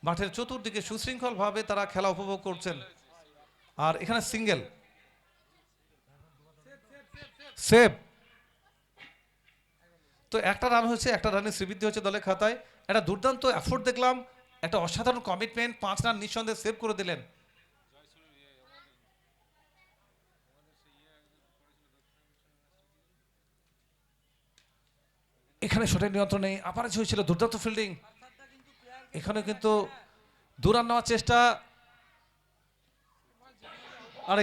মাঠের চতুর্দিকে সুশৃঙ্খলভাবে তারা খেলা উপভোগ করছেন। আর এখানে সিঙ্গেল সেভ, তো একটা রান হয়েছে, একটা রানে শ্রীবৃদ্ধি হচ্ছে দলের খাতায়। একটা দুর্দান্ত এফোর্ট দেখলাম, একটা অসাধারণ কমিটমেন্ট, 5 রান নিঃসন্দেহে সেভ করে দিলেন। এখানে শটের নিয়ন্ত্রণে আপারেজ হয়েছিল, দুর্দান্ত ফিল্ডিং। এখানে কিন্তু 2 রান নেওয়ার চেষ্টা, আর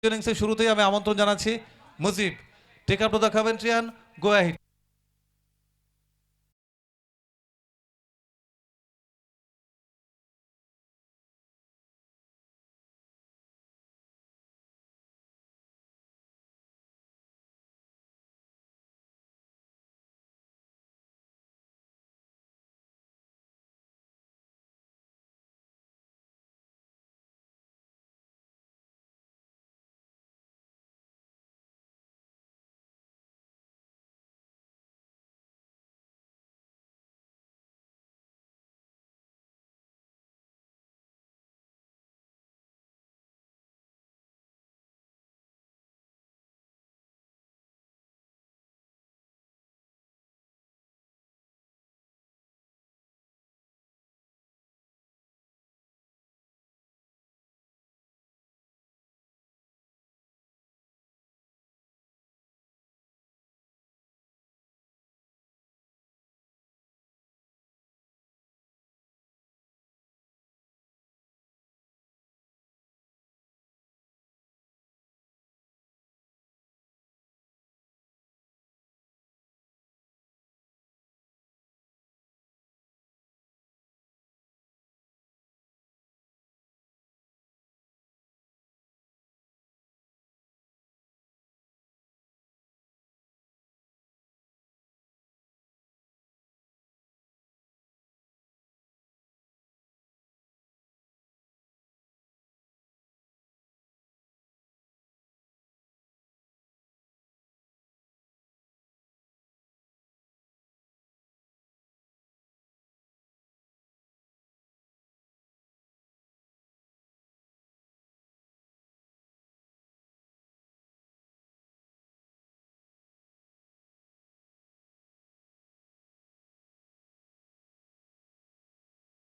দ্বিতীয় ইনিংসের শুরুতেই আমি আমন্ত্রণ জানাচ্ছি Mujib, take up to the commentary and go ahead.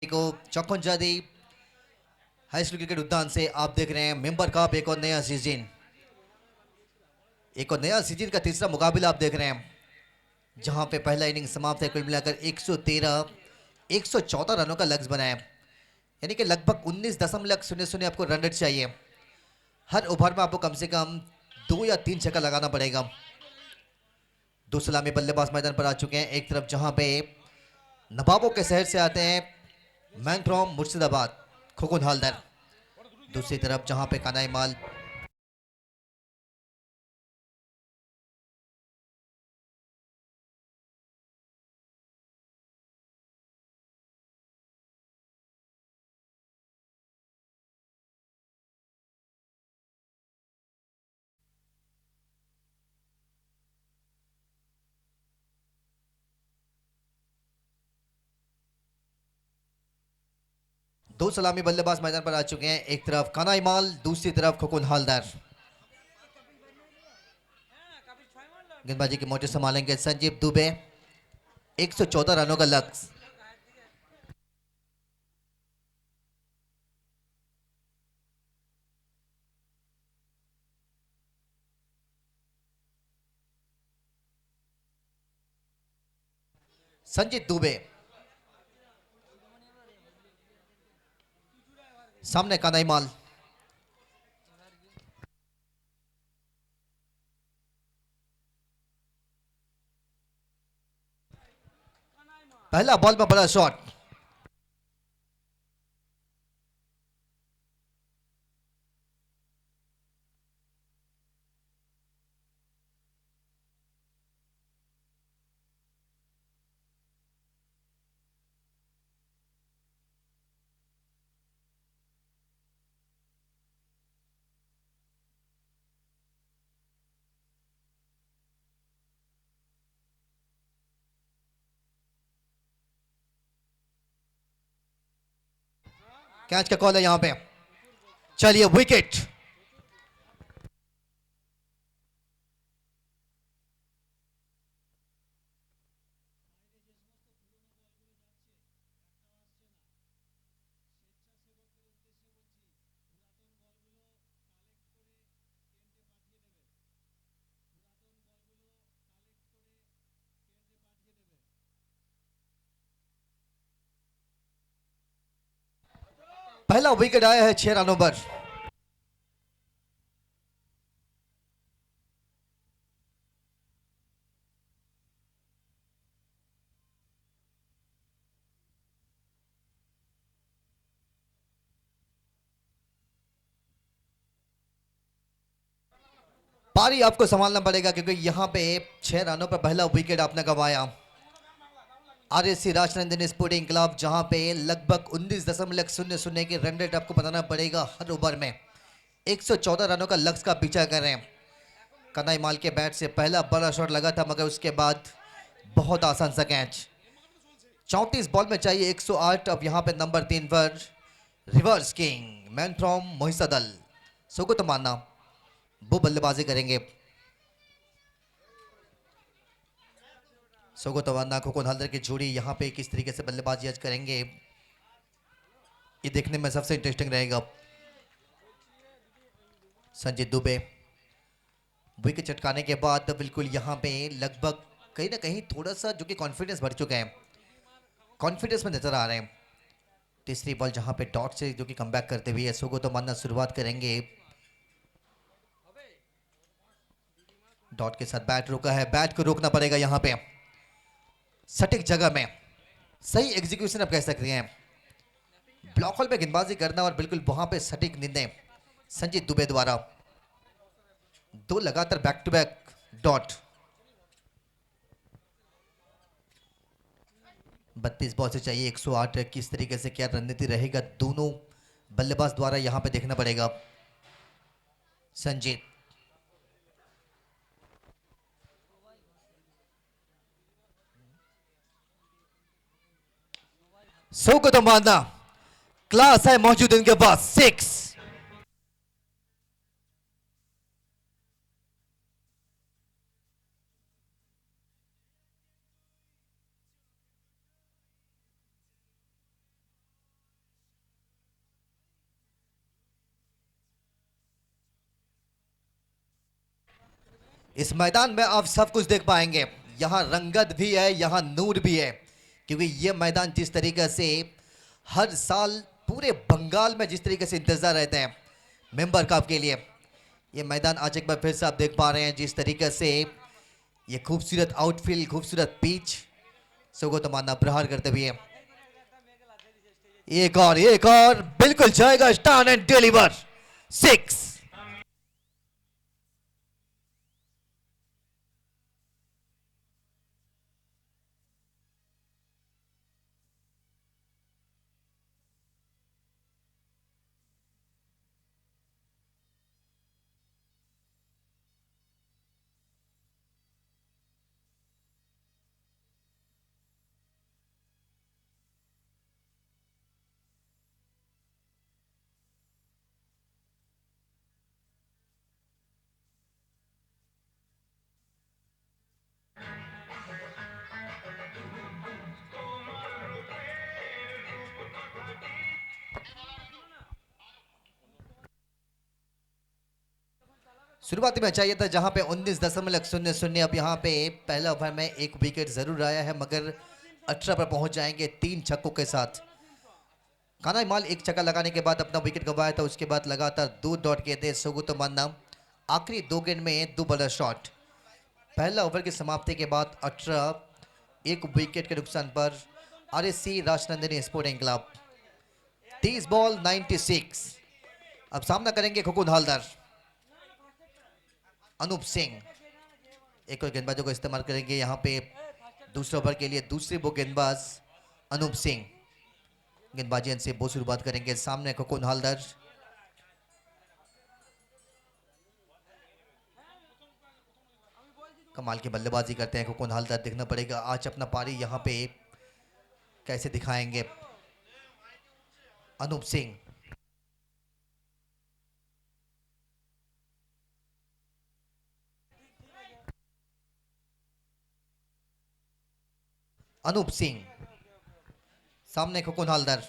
को चौखंजादी हाई स्कूल क्रिकेट उद्यान से आप देख रहे हैं मेंबर कप एक और नया सीजन का तीसरा मुकाबला आप देख रहे हैं जहां पे पहला इनिंग समाप्त है। कुल मिलाकर 113 114 रनों का लक्ष्य बनाया, यानी कि लगभग 19.00 आपको रन रेट चाहिए। हर ओवर में आपको कम से कम 2 या 3 छक्का लगाना पड़ेगा। दो सलामी बल्लेबाज मैदान पर आ चुके हैं। एक तरफ जहां पे नवाबों के शहर से आते हैं मैन फ्रॉम मुर्शिदाबाद खुकुन हालदर, दूसरी तरफ जहां पे कानाई माल दो सलामी बल्लेबाज मैदान पर आ चुके हैं। एक तरफ कानाई माल, दूसरी तरफ खुकुन हालदर। गेंदबाजी की मोटर संभालेंगे संजीव दुबे। 114 रनों का लक्ष्य। संजीत दुबे सामने कानाई माल, पहला बॉल में बड़ा शॉट। कैच का कॉल है यहां पे। चलिए विकेट। पहला विकेट आया है 6 रनों पर। पारी आपको संभालना पड़ेगा क्योंकि यहाँ पे 6 रनों पर पहला विकेट आपने गंवाया। आरएससी राजनंदिनी स्पोर्टिंग क्लब जहाँ पे लगभग 19.00 की रन रेट आपको बताना पड़ेगा हर ओवर में 114 रनों का लक्ष्य का पीछा कर रहे हैं। कनाई माल के बैट से पहला बड़ा शॉट लगा था मगर उसके बाद बहुत आसान सा कैच। 34 बॉल में चाहिए 108। अब यहाँ पे नंबर 3 पर reverse king man from Mohisadal Sugata Mana वो बल्लेबाजी करेंगे। सुगत माना खोकन हल्दर की जोड़ी यहाँ पे किस तरीके से बल्लेबाजी आज करेंगे ये देखने में सबसे इंटरेस्टिंग रहेगा। संजय दुबे विकेट चटकाने के बाद बिल्कुल यहाँ पे लगभग कहीं ना कहीं थोड़ा सा जो कि कॉन्फिडेंस बढ़ चुका है, कॉन्फिडेंस में नजर आ रहे हैं। तीसरी बॉल जहां पे डॉट से जो कि कमबैक करते हुए सुगो तो मानना शुरुआत करेंगे। डॉट के साथ बैट रोका है, बैट को रोकना पड़ेगा यहाँ पे सटीक जगह में, सही एग्जीक्यूशन आप कह सकते हैं। ब्लॉक होल पे गेंदबाजी करना और बिल्कुल वहां पे सटीक निर्णय संजीत दुबे द्वारा। 2 लगातार back to back dot. 32 ball से चाहिए 108। किस तरीके से क्या रणनीति रहेगा दोनों बल्लेबाज द्वारा यहां पे देखना पड़ेगा। संजीत सौ को तो मानना क्लास है मौजूद इनके पास 6। इस मैदान में आप सब कुछ देख पाएंगे। यहां रंगत भी है, यहां नूर भी है क्योंकि यह मैदान जिस तरीके से हर साल पूरे बंगाल में जिस तरीके से इंतजार रहते हैं मेंबर कप के लिए, ये मैदान आज एक बार फिर से आप देख पा रहे हैं जिस तरीके से ये खूबसूरत आउटफील्ड, खूबसूरत पिच सुगो तमान्ना प्रहार करते हुए एक और बिल्कुल जाएगा स्टार्ट एंड डिलीवर 6। शुरुआती में चाहिए था जहां पे 19.00। अब यहां पे पहला ओवर में एक विकेट जरूर आया है मगर 18 पर पहुंच जाएंगे 3 छक्कों के साथ। कानाई माल एक छक्का लगाने के बाद अपना विकेट गंवाया था, उसके बाद लगातार 2 डॉट किए थे सुगुतो मन्ना। आखिरी 2 गेंद में 2 बड़ा शॉट। पहला ओवर की समाप्ति के बाद 18 एक विकेट के नुकसान पर RSC Rajnandini sporting club 30 ball 96। अब सामना करेंगे खुकुन हल्दर। अनूप सिंह एक और गेंदबाजों को इस्तेमाल करेंगे यहाँ पे दूसरे ओवर के लिए। दूसरे वो गेंदबाज अनूप सिंह गेंदबाजी से वो शुरुआत करेंगे। सामने खुकुन हल्दर, कमाल की बल्लेबाजी करते हैं खुकुन हल्दर। देखना पड़ेगा आज अपना पारी यहाँ पे कैसे दिखाएंगे अनूप सिंह। अनूप सिंह सामने खुकुन हल्दर।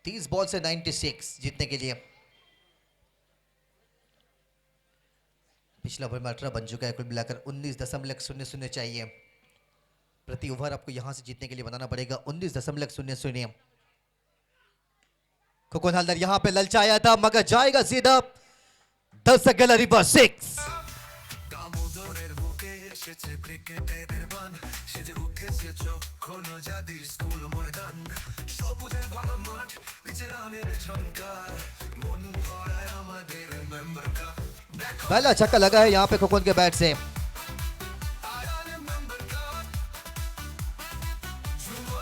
तीस बॉल से 96 जीतने के लिए। पिछला ओवर में 18 बन चुका है, कुल मिलाकर 19.00 चाहिए प्रति ओवर। आपको यहां से जीतने के लिए बनाना पड़ेगा 19.00। खुकुन हल्दर यहां पे ललचाया था मगर जाएगा सीधा 10 गैलरी पर 6। এসেছে ক্রিকেটের বান সেজে উঠেছে যখন জাদির স্কুল ময়দান সবুজের ভালো মাঠ পিচে রানের ঝঙ্কার মন ভরায় আমাদের মেম্বার কা पहला छक्का लगा है यहाँ पे खोखोन के बैट से।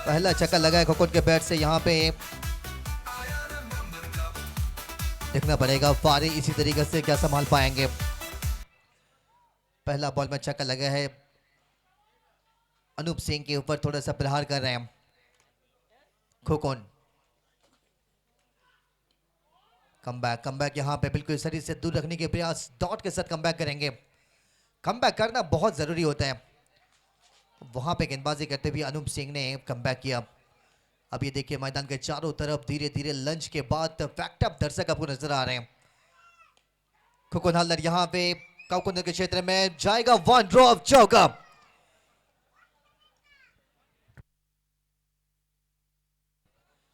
पहला छक्का लगा है खोखोन के बैट से। यहाँ पे देखना पड़ेगा फारी इसी तरीके से क्या संभाल पाएंगे। पहला बॉल में छक्का लगा है। अनूप सिंह के ऊपर थोड़ा सा प्रहार कर रहे हैं खोखोन। कमबैक यहाँ पे बिल्कुल शरीर से दूर रखने के प्रयास, डॉट के साथ कमबैक करेंगे। कमबैक करना बहुत जरूरी होता है। वहां पे गेंदबाजी करते हुए अनूप सिंह ने कमबैक किया। अब ये देखिए मैदान के चारों तरफ धीरे धीरे लंच के बाद फैक्ट अप दर्शक आपको नजर आ रहे हैं। खोखोन हालदार यहाँ पे काउकुंद के क्षेत्र में जाएगा, वन ड्रॉप चौका।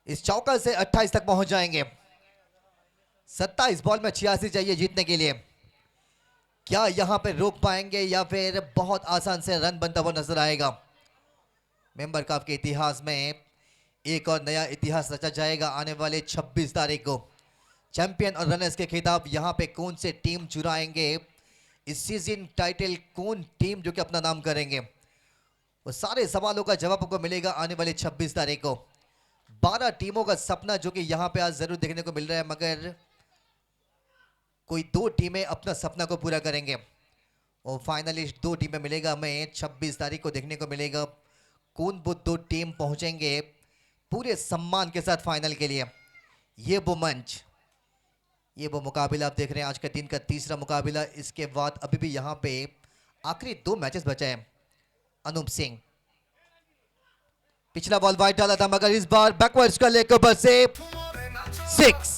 इस चौका से 28 तक पहुंच जाएंगे। 27 बॉल में 86 चाहिए जीतने के लिए। क्या यहां पे रोक पाएंगे या फिर बहुत आसान से रन बनता हुआ नजर आएगा। मेंबर कप के इतिहास में एक और नया इतिहास रचा जाएगा आने वाले 26 तारीख को। चैंपियन और रनर्स के खिताब यहां पे कौन से टीम चुराएंगे, इस सीजन टाइटल कौन टीम जो कि अपना नाम करेंगे, वो सारे सवालों का जवाब आपको मिलेगा आने वाले 26 तारीख को। 12 टीमों का सपना जो कि यहां पे आज जरूर देखने को मिल रहा है, मगर कोई 2 टीमें अपना सपना को पूरा करेंगे और फाइनलिस्ट 2 टीमें मिलेगा। हमें 26 तारीख को देखने को मिलेगा कौन वो 2 टीम पहुंचेंगे पूरे सम्मान के साथ फाइनल के लिए। ये वो मंच, ये वो मुकाबला आप देख रहे हैं, आज का दिन का तीसरा मुकाबला। इसके बाद अभी भी यहाँ पे आखिरी 2 मैचेस बचे हैं। अनूप सिंह पिछला बॉल वाइड डाला था, मगर इस बार बैकवर्ड्स का लेकर ऊपर से 6।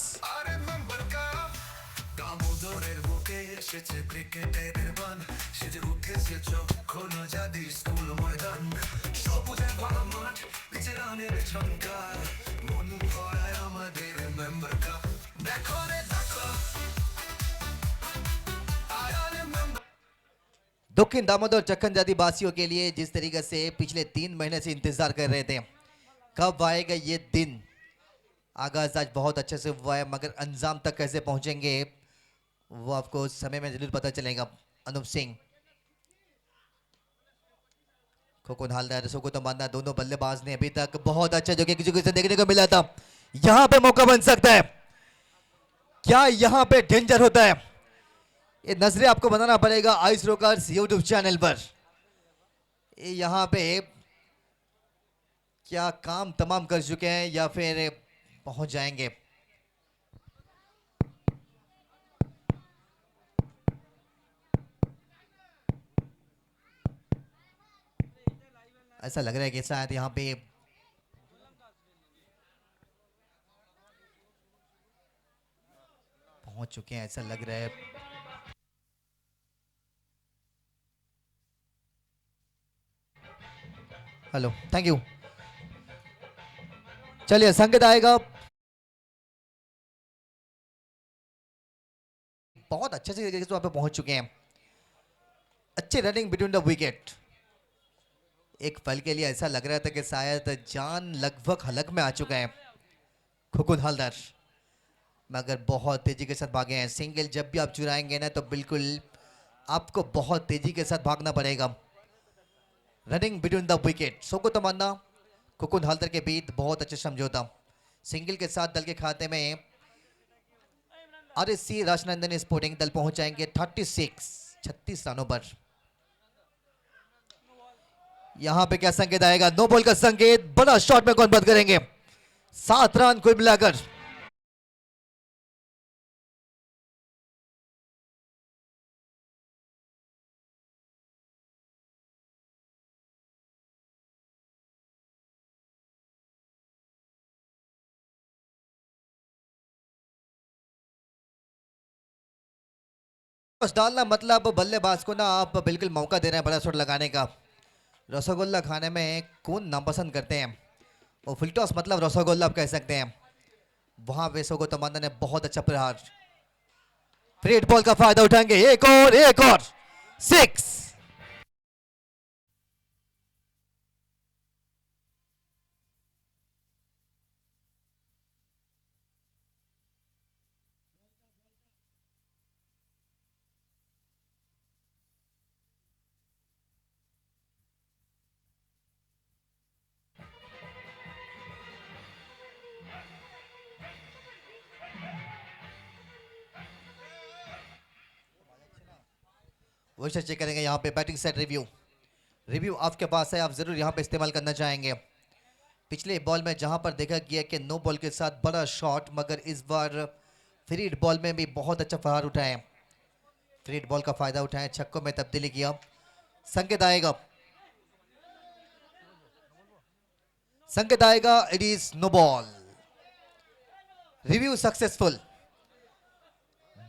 দামোদরের বুকে এসেছে ক্রিকেটের বান সেজে উঠেছে যখন জাদির স্কুল ময়দান সবুজের ভালো মাঠ পিচে রানের ঝঙ্কার মন ভরায় আমাদের মেম্বার কা দেখো রে দেখো আয়ালে মেম্বার। दक्षिण दामोदर चक्कन जाति वासियों के लिए जिस तरीके से पिछले 3 महीने से इंतजार कर रहे थे कब आएगा ये दिन। आगाज आज बहुत अच्छे से हुआ है, मगर अंजाम तक कैसे पहुंचेंगे वो आपको समय में जरूर पता चलेगा। अनूप सिंह, खोखोन हालदार, को तो मानना दोनों बल्लेबाज ने अभी तक बहुत अच्छा जो कि किसी को देखने को मिला था। यहां पे मौका बन सकता है, क्या यहां पे डेंजर होता है। ये नजरें आपको बनाना पड़ेगा आइस रोकर्स यूट्यूब चैनल पर। ये यहां पे क्या काम तमाम कर चुके हैं या फिर पहुंच जाएंगे। ऐसा लग रहा है कि शायद यहां पे पहुंच चुके हैं, ऐसा लग रहा है। Hello, thank you. चलिए संकेत आएगा। बहुत अच्छे से वहां पे पहुंच चुके हैं। अच्छे रनिंग बिटवीन द विकेट। एक पल के लिए ऐसा लग रहा था कि शायद जान लगभग हलक में आ चुका है खोखोन हालदार, मगर बहुत तेजी के साथ भागे हैं। सिंगल जब भी आप चुराएंगे ना तो बिल्कुल आपको बहुत तेजी के साथ भागना पड़ेगा। रनिंग बिटवीन द विकेट, सोको तमन्ना खोखोन हालदार के बीच बहुत अच्छा समझौता। सिंगल के साथ दल के खाते में आरएससी राजनंदन स्पोर्टिंग दल पहुंच जाएंगे 36 रनों पर। यहां पे क्या संकेत आएगा, नो बॉल का संकेत। बड़ा शॉट में कौन बंद करेंगे, 7 रन कुल मिलाकर। डालना मतलब बल्लेबाज को ना आप बिल्कुल मौका दे रहे हैं बड़ा शॉट लगाने का। रसगुल्ला खाने में कौन नापसंद करते हैं, वो फुल टॉस मतलब रसगुल्ला आप कह सकते हैं। वहां पे सोको तमन्ना ने बहुत अच्छा प्रहार, फ्रीड बॉल का फायदा उठाएंगे। एक और 6। वैसे चेक करेंगे यहाँ पे बैटिंग सेट रिव्यू। रिव्यू आपके पास है, आप जरूर यहाँ पे इस्तेमाल करना चाहेंगे। पिछले बॉल में जहाँ पर देखा गया कि नो बॉल के साथ बड़ा शॉट, मगर इस बार फ्री हिट बॉल में भी बहुत अच्छा फहार उठाए, फ्री हिट बॉल का फायदा उठाए, छक्कों में तब्दीली किया। संकेत आएगा, संकेत आएगा, it is no ball. Review successful.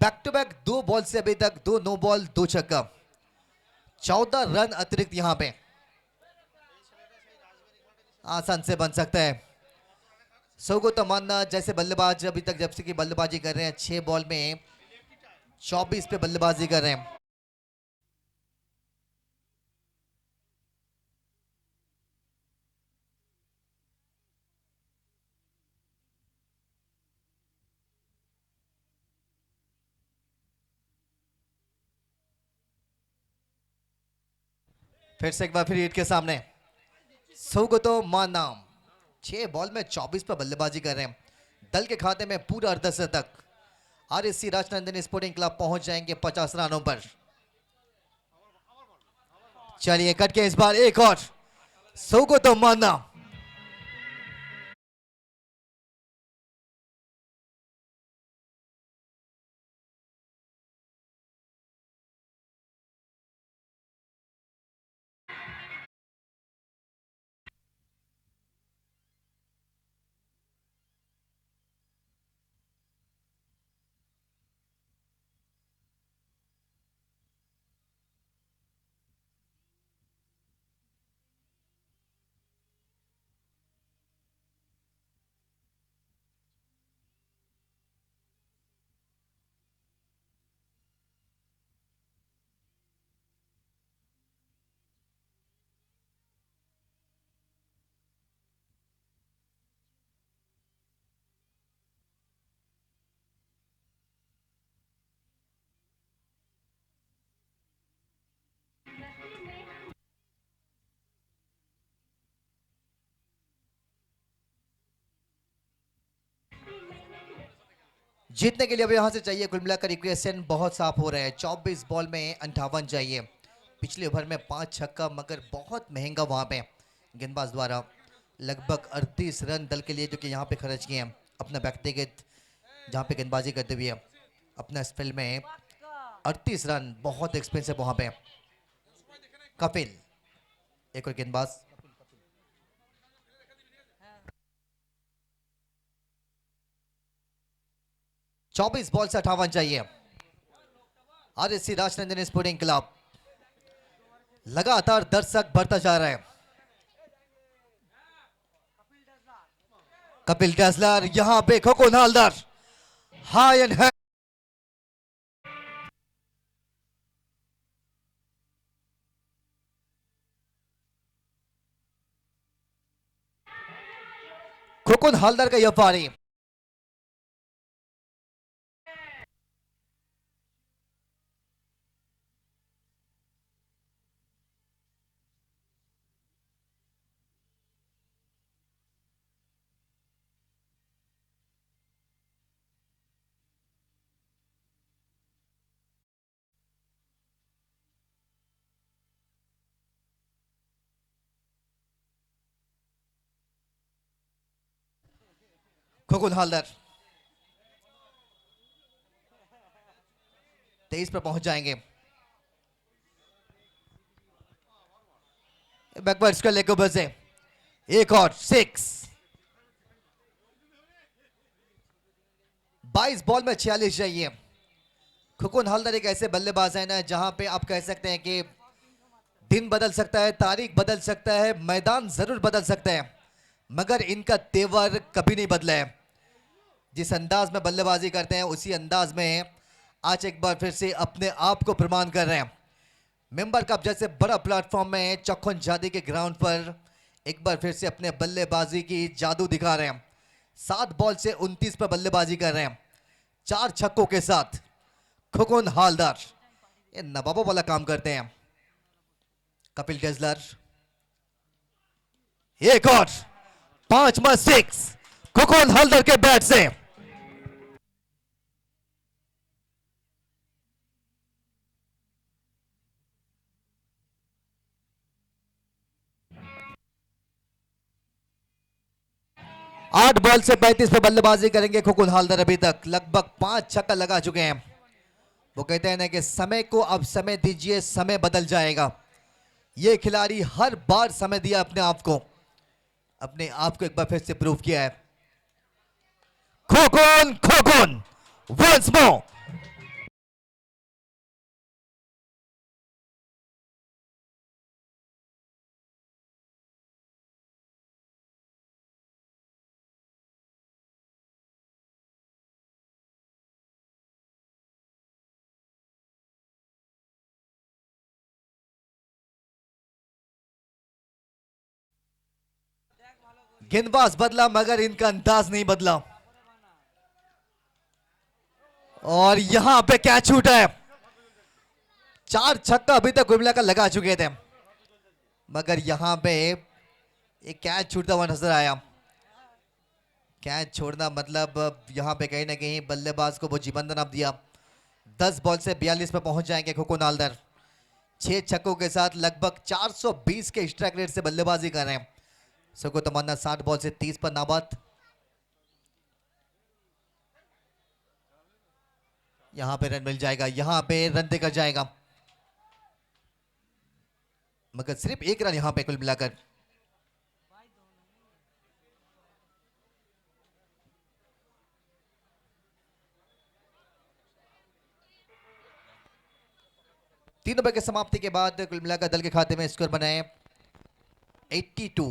Back to back 2 ball से अभी तक 2 नो बॉल 2 छक्का, 14 रन अतिरिक्त यहां पे आसान से बन सकता है। सौ तो मानना जैसे बल्लेबाज अभी तक जब से कि बल्लेबाजी कर रहे हैं, 6 बॉल में 24 पे बल्लेबाजी कर रहे हैं। फिर से एक बार फ्री हिट के सामने सौगतो मान्ना 6 बॉल में 24 पर बल्लेबाजी कर रहे हैं। दल के खाते में पूरा अर्धशतक। आरएससी राजनंदिनी स्पोर्टिंग क्लब पहुंच जाएंगे 50 रनों पर। चलिए कट के इस बार एक और सौगतो मान्ना। जीतने के लिए अब यहां से चाहिए कुल मिलाकर इक्वेशन बहुत साफ हो रहा है। 24 बॉल में 58 चाहिए। पिछले ओवर में 5 छक्का, मगर बहुत महंगा वहां पे गेंदबाज द्वारा लगभग 38 रन दल के लिए जो कि यहाँ पे खर्च किए हैं अपना व्यक्तिगत, जहाँ पे गेंदबाजी करते हुए अपना स्पेल में 38 रन बहुत एक्सपेंसिव वहां पे। कपिल एक और गेंदबाज, चौबीस बॉल से 58 चाहिए। आरएससी राजनंदिनी स्पोर्टिंग क्लब लगातार दर्शक बढ़ता जा रहा है। कपिल डेजलर यहां पे खोकुन हालदार हाई एंड है। खोकुन हालदार का यह पारी खोकुन हालदार 23 पर पहुंच जाएंगे। बैकवर्ड का लेग ओवर से एक और 6। 22 बॉल में 46 चाहिए। खोकुन हालदार एक ऐसे बल्लेबाज है ना, जहां पे आप कह सकते हैं कि दिन बदल सकता है, तारीख बदल सकता है, मैदान जरूर बदल सकता है, मगर इनका तेवर कभी नहीं बदला है। जिस अंदाज में बल्लेबाजी करते हैं उसी अंदाज में आज एक बार फिर से अपने आप को प्रमाण कर रहे हैं। मेंबर कप जैसे बड़ा प्लेटफॉर्म में चौखन जादी के ग्राउंड पर एक बार फिर से अपने बल्लेबाजी की जादू दिखा रहे हैं। 7 बॉल से 29 पर बल्लेबाजी कर रहे हैं, 4 छक्कों के साथ खोकुन हालदार ये नवाबों वाला काम करते हैं। कपिल डेजलर एक और 5 में 6 खोकुन हालदार के बैट से। 8 बॉल से 35 पे बल्लेबाजी करेंगे खोकुन हालदार। अभी तक लगभग 5 छक्का लगा चुके हैं। वो कहते हैं ना कि समय को अब समय दीजिए, समय बदल जाएगा। ये खिलाड़ी हर बार समय दिया अपने आप को एक बार फिर से प्रूव किया है। खोकुन खोकुन वंस मोर। गेंदबाज बदला मगर इनका अंदाज नहीं बदला और यहां पे कैच छूटा है। 4 छक्का अभी तक कुल का लगा चुके थे मगर यहां पे एक कैच छूटता हुआ नजर आया। कैच छोड़ना मतलब यहां पे कहीं ना कहीं बल्लेबाज को वो जीवन दान दिया। 10 बॉल से 42 पे पहुंच जाएंगे खोकुन हालदार। 6 छक्कों के साथ लगभग 420 के स्ट्राइक रेट से बल्लेबाजी कर रहे हैं। सको तमन्ना 60 बॉल से 30 पर नाबाद। यहां पे रन मिल जाएगा, यहां पे रन देकर जाएगा मगर सिर्फ एक रन यहां पे कुल मिलाकर। तीन ओवर की समाप्ति के बाद कुल मिलाकर दल के खाते में स्कोर बनाए 82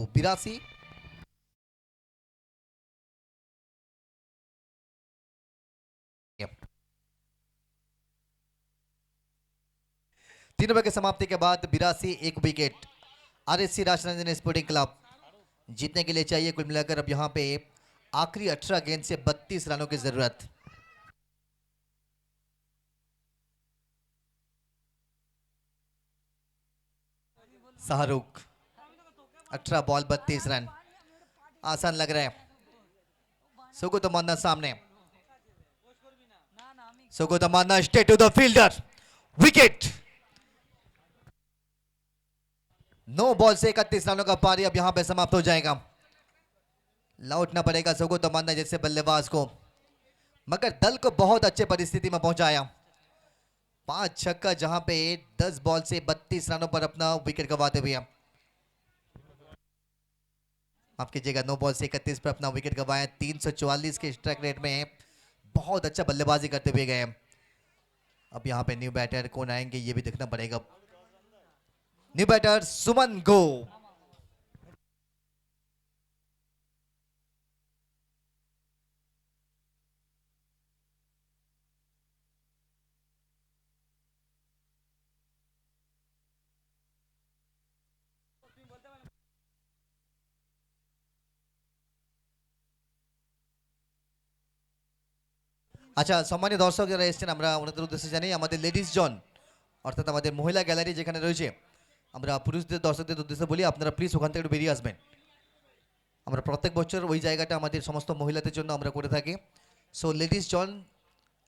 तीन ओवर की समाप्ति के बाद 82 एक विकेट। आरएससी राजरंजन स्पोर्टिंग क्लब जीतने के लिए चाहिए कुल मिलाकर अब यहां पे आखिरी 18 गेंद से 32 रनों की जरूरत। शाहरुख 18 बॉल 32 रन, आसान लग रहा है। सुगो तमन्ना सामने, सुगो तमन्ना straight to the fielder, wicket. 9 ball से 31 रनों का पारी अब यहां पे समाप्त हो जाएगा। लौटना पड़ेगा सुगो तमन्ना जैसे बल्लेबाज को मगर दल को बहुत अच्छे परिस्थिति में पहुंचाया। 5 छक्का जहां पे 10 बॉल से 32 रनों पर अपना विकेट गंवाते हुए, माफ कीजिएगा 9 बॉल से 31 पर अपना विकेट गंवाया। 344 के स्ट्राइक रेट में बहुत अच्छा बल्लेबाजी करते हुए गए। अब यहां पे न्यू बैटर कौन आएंगे ये भी देखना पड़ेगा। न्यू बैटर सुमन गो। আচ্ছা সম্মানীয় দর্শক যারা এসেছেন আমরা ওনাদের উদ্দেশ্যে জানাই আমাদের লেডিস জোন অর্থাৎ আমাদের মহিলা গ্যালারি যেখানে রয়েছে আমরা পুরুষদের দর্শকদের উদ্দেশ্যে বলি আপনারা প্লিজ ওখান থেকে একটু বেরিয়ে আসবেন। আমরা প্রত্যেক বছর ওই জায়গাটা আমাদের সমস্ত মহিলাদের জন্য আমরা করে থাকি। সো লেডিস জোন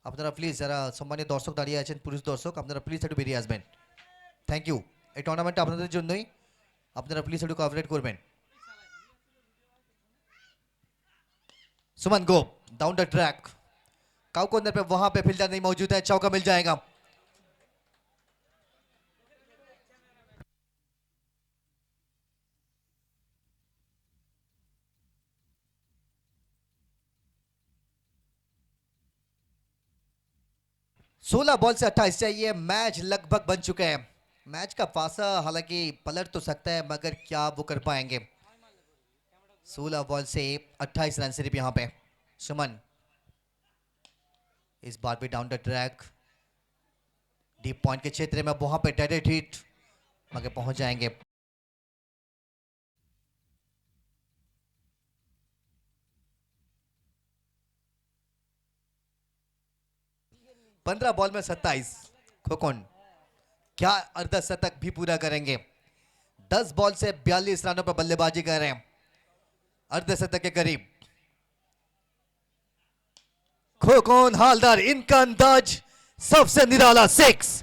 আপনারা প্লিজ যারা সম্মানীয় দর্শক দাঁড়িয়ে আছেন পুরুষ দর্শক আপনারা প্লিজ একটু বেরিয়ে আসবেন। Thank you. এই টুর্নামেন্টটা আপনাদের জন্যই, আপনারা প্লিজ একটু কোঅপারেট করবেন। Suman go down the track, cow corner पे वहां पे फील्डर नहीं मौजूद है, चौका मिल जाएगा। सोलह बॉल से 28 चाहिए। मैच लगभग बन चुका है। मैच का फासा हालांकि पलट तो सकता है मगर क्या वो कर पाएंगे। 16 बॉल से 28 रन सिर्फ यहां पे। सुमन इस बार भी down the track, deep point के क्षेत्र में वहां पे डायरेक्ट हिट मगर पहुंच जाएंगे। 15 बॉल में 27। खोकुन क्या अर्धशतक भी पूरा करेंगे। 10 बॉल से 42 रनों पर बल्लेबाजी कर रहे हैं, अर्धशतक के करीब। खोकुन हालदार इनका अंदाज सबसे निराला, 6।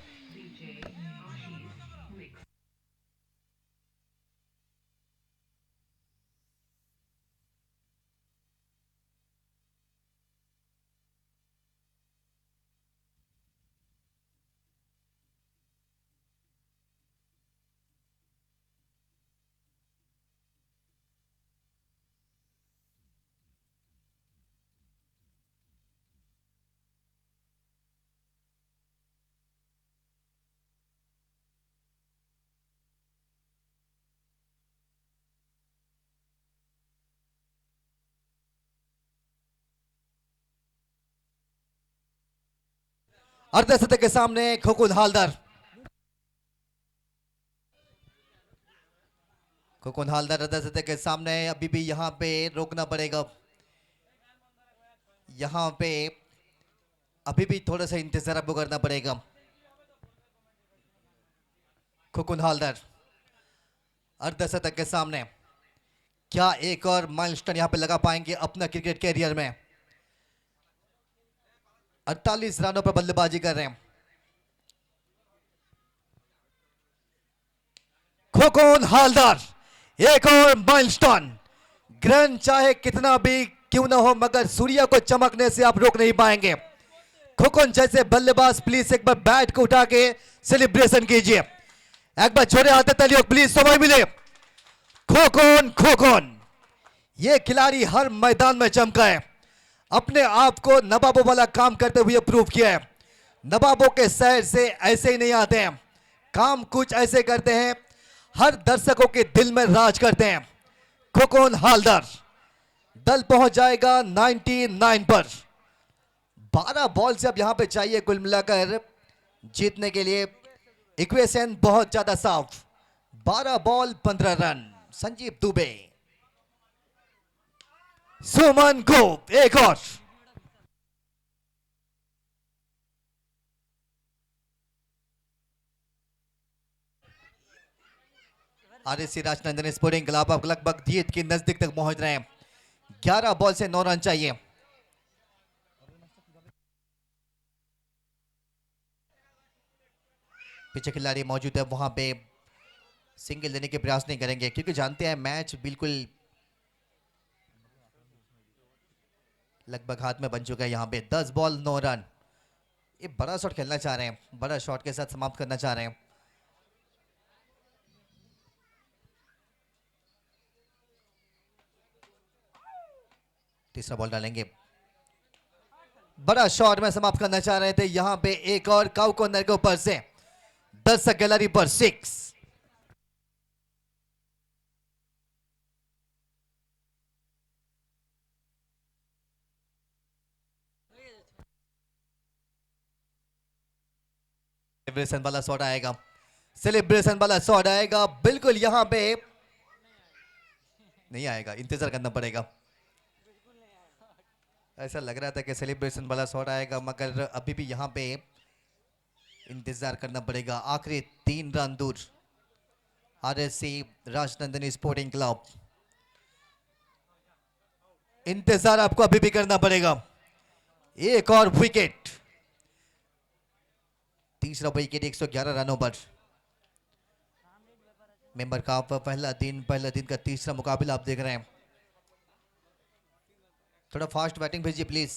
अर्धशतक के सामने खोकुन हालदार। खोकुन हालदार अर्धशतक के सामने, अभी भी यहां पे रोकना पड़ेगा। यहां पे अभी भी थोड़ा सा इंतजार आपको करना पड़ेगा। खोकुन हालदार अर्धशतक के सामने, क्या एक और माइलस्टोन यहां पे लगा पाएंगे अपना क्रिकेट कैरियर में? 48 रनों पर बल्लेबाजी कर रहे हैं खोकुन हालदार। एक और माइलस्टोन। ग्रहण चाहे कितना भी क्यों ना हो, मगर सूर्य को चमकने से आप रोक नहीं पाएंगे। खोकुन जैसे बल्लेबाज प्लीज एक बार बैट को उठा के सेलिब्रेशन कीजिए। एक बार छोड़े हाथ तालियों प्लीज, समय मिले। खोकुन खोकुन ये खिलाड़ी हर मैदान में चमका है, अपने आप को नवाबों वाला काम करते हुए प्रूव किया है। नवाबों के शहर से ऐसे ही नहीं आते हैं, काम कुछ ऐसे करते हैं, हर दर्शकों के दिल में राज करते हैं। खोकुन हालदार। दल पहुंच जाएगा 99 पर। 12 बॉल से अब यहां पे चाहिए कुल मिलाकर जीतने के लिए। इक्वेशन बहुत ज्यादा साफ। 12 बॉल 15 रन। संजीव दुबे, सुमन गोप, एक और। आरएससी राजनंदन स्पोर्टिंग क्लब अब लगभग जीत की नजदीक तक पहुंच रहे हैं। 11 बॉल से 9 रन चाहिए। पीछे खिलाड़ी मौजूद है, वहां पे सिंगल लेने के प्रयास नहीं करेंगे क्योंकि जानते हैं मैच बिल्कुल लगभग हाथ में बन चुका है। यहां पे 10 बॉल 9 रन। ये बड़ा शॉट खेलना चाह रहे हैं, बड़ा शॉट के साथ समाप्त करना चाह रहे हैं। तीसरा बॉल डालेंगे, बड़ा शॉट में समाप्त करना चाह रहे थे। यहां पे एक और काउ कॉर्नर के ऊपर से 10 गैलरी पर 6। सेलिब्रेशन वाला शॉट आएगा, सेलिब्रेशन वाला शॉट आएगा, बिल्कुल यहां पे नहीं आएगा, इंतजार करना पड़ेगा। ऐसा लग रहा था कि सेलिब्रेशन वाला शॉट आएगा, मगर अभी भी यहां पे इंतजार करना पड़ेगा। आखिरी 3 रन दूर आरएससी राजनंदन स्पोर्टिंग क्लब। इंतजार आपको अभी भी करना पड़ेगा। एक और विकेट, तीसरा विकेट 111 रनों पर। मेंबर का पहला दिन का तीसरा मुकाबला आप देख रहे हैं। थोड़ा फास्ट बैटिंग भेजिए प्लीज।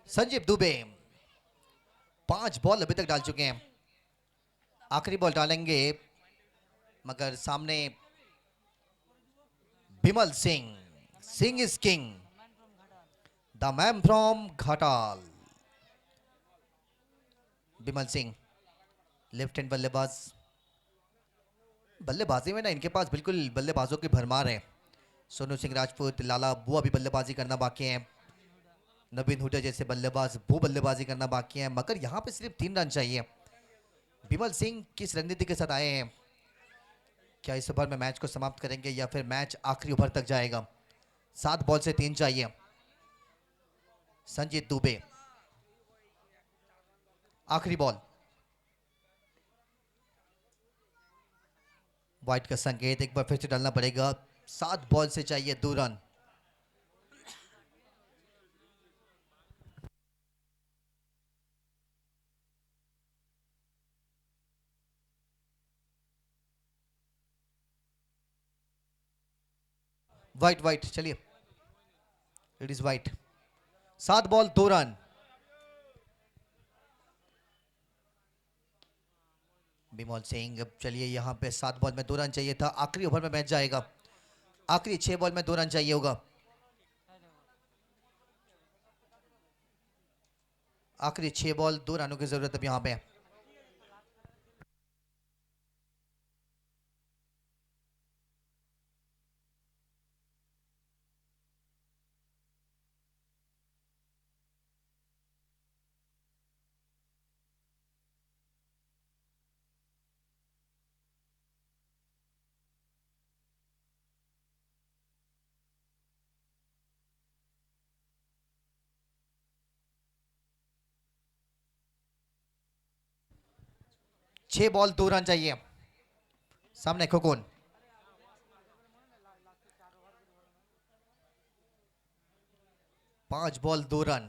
संजीव दुबे 5 बॉल अभी तक डाल चुके हैं, आखिरी बॉल डालेंगे, मगर सामने Bimal Singh, Singh is king, the man from Ghatal. Bimal Singh left hand बल्लेबाज। बल्लेबाजी में ना इनके पास बिल्कुल बल्लेबाजों की भरमार है। सोनू सिंह राजपूत, लाला बुआ भी बल्लेबाजी करना बाकी है, नवीन हुड्डा जैसे बल्लेबाज वो बल्लेबाजी करना बाकी है, मगर यहां पे सिर्फ 3 रन चाहिए। बिमल सिंह किस रणनीति के साथ आए हैं? क्या इस ओवर में मैच को समाप्त करेंगे या फिर मैच आखिरी ओवर तक जाएगा? 7 बॉल से 3 चाहिए। संजीत दुबे, आखिरी बॉल, वाइट का संकेत एक बार फिर से डालना पड़ेगा। 7 बॉल से चाहिए 2 रन। वाइट वाइट चलिए, it is white. 7 ball 2 run. Bimal Singh, अब चलिए यहां पे 7 बॉल में 2 रन चाहिए था, आखिरी ओवर में मैच जाएगा। आखिरी 6 बॉल में 2 रन चाहिए होगा। आखिरी 6 बॉल 2 रनों की जरूरत अब यहां पे। 6 बॉल 2 रन चाहिए। सामने खोकोन, 5 बॉल 2 रन।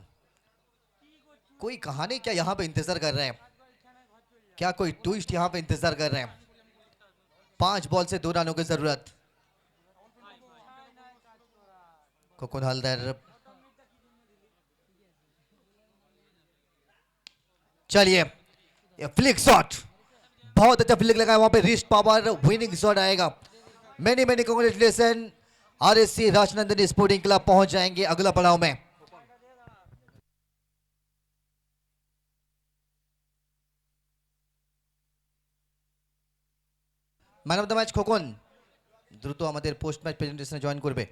कोई कहानी क्या यहाँ पे इंतजार कर रहे हैं? क्या कोई ट्विस्ट यहाँ पे इंतजार कर रहे हैं? 5 बॉल से 2 रनों की जरूरत। खोकोन हल्दर, चलिए ये फ्लिक शॉट, बहुत अच्छा फ्लिक लगा है वहां पे, रिस्ट पावर, विनिंग शॉट आएगा। Many many congratulation. RSC Rajnandini sporting club पहुंच जाएंगे अगला पड़ाव में। Man of the match Khokon দ্রুত আমাদের পোস্ট ম্যাচ প্রেজেন্টেশনে জয়েন করবে।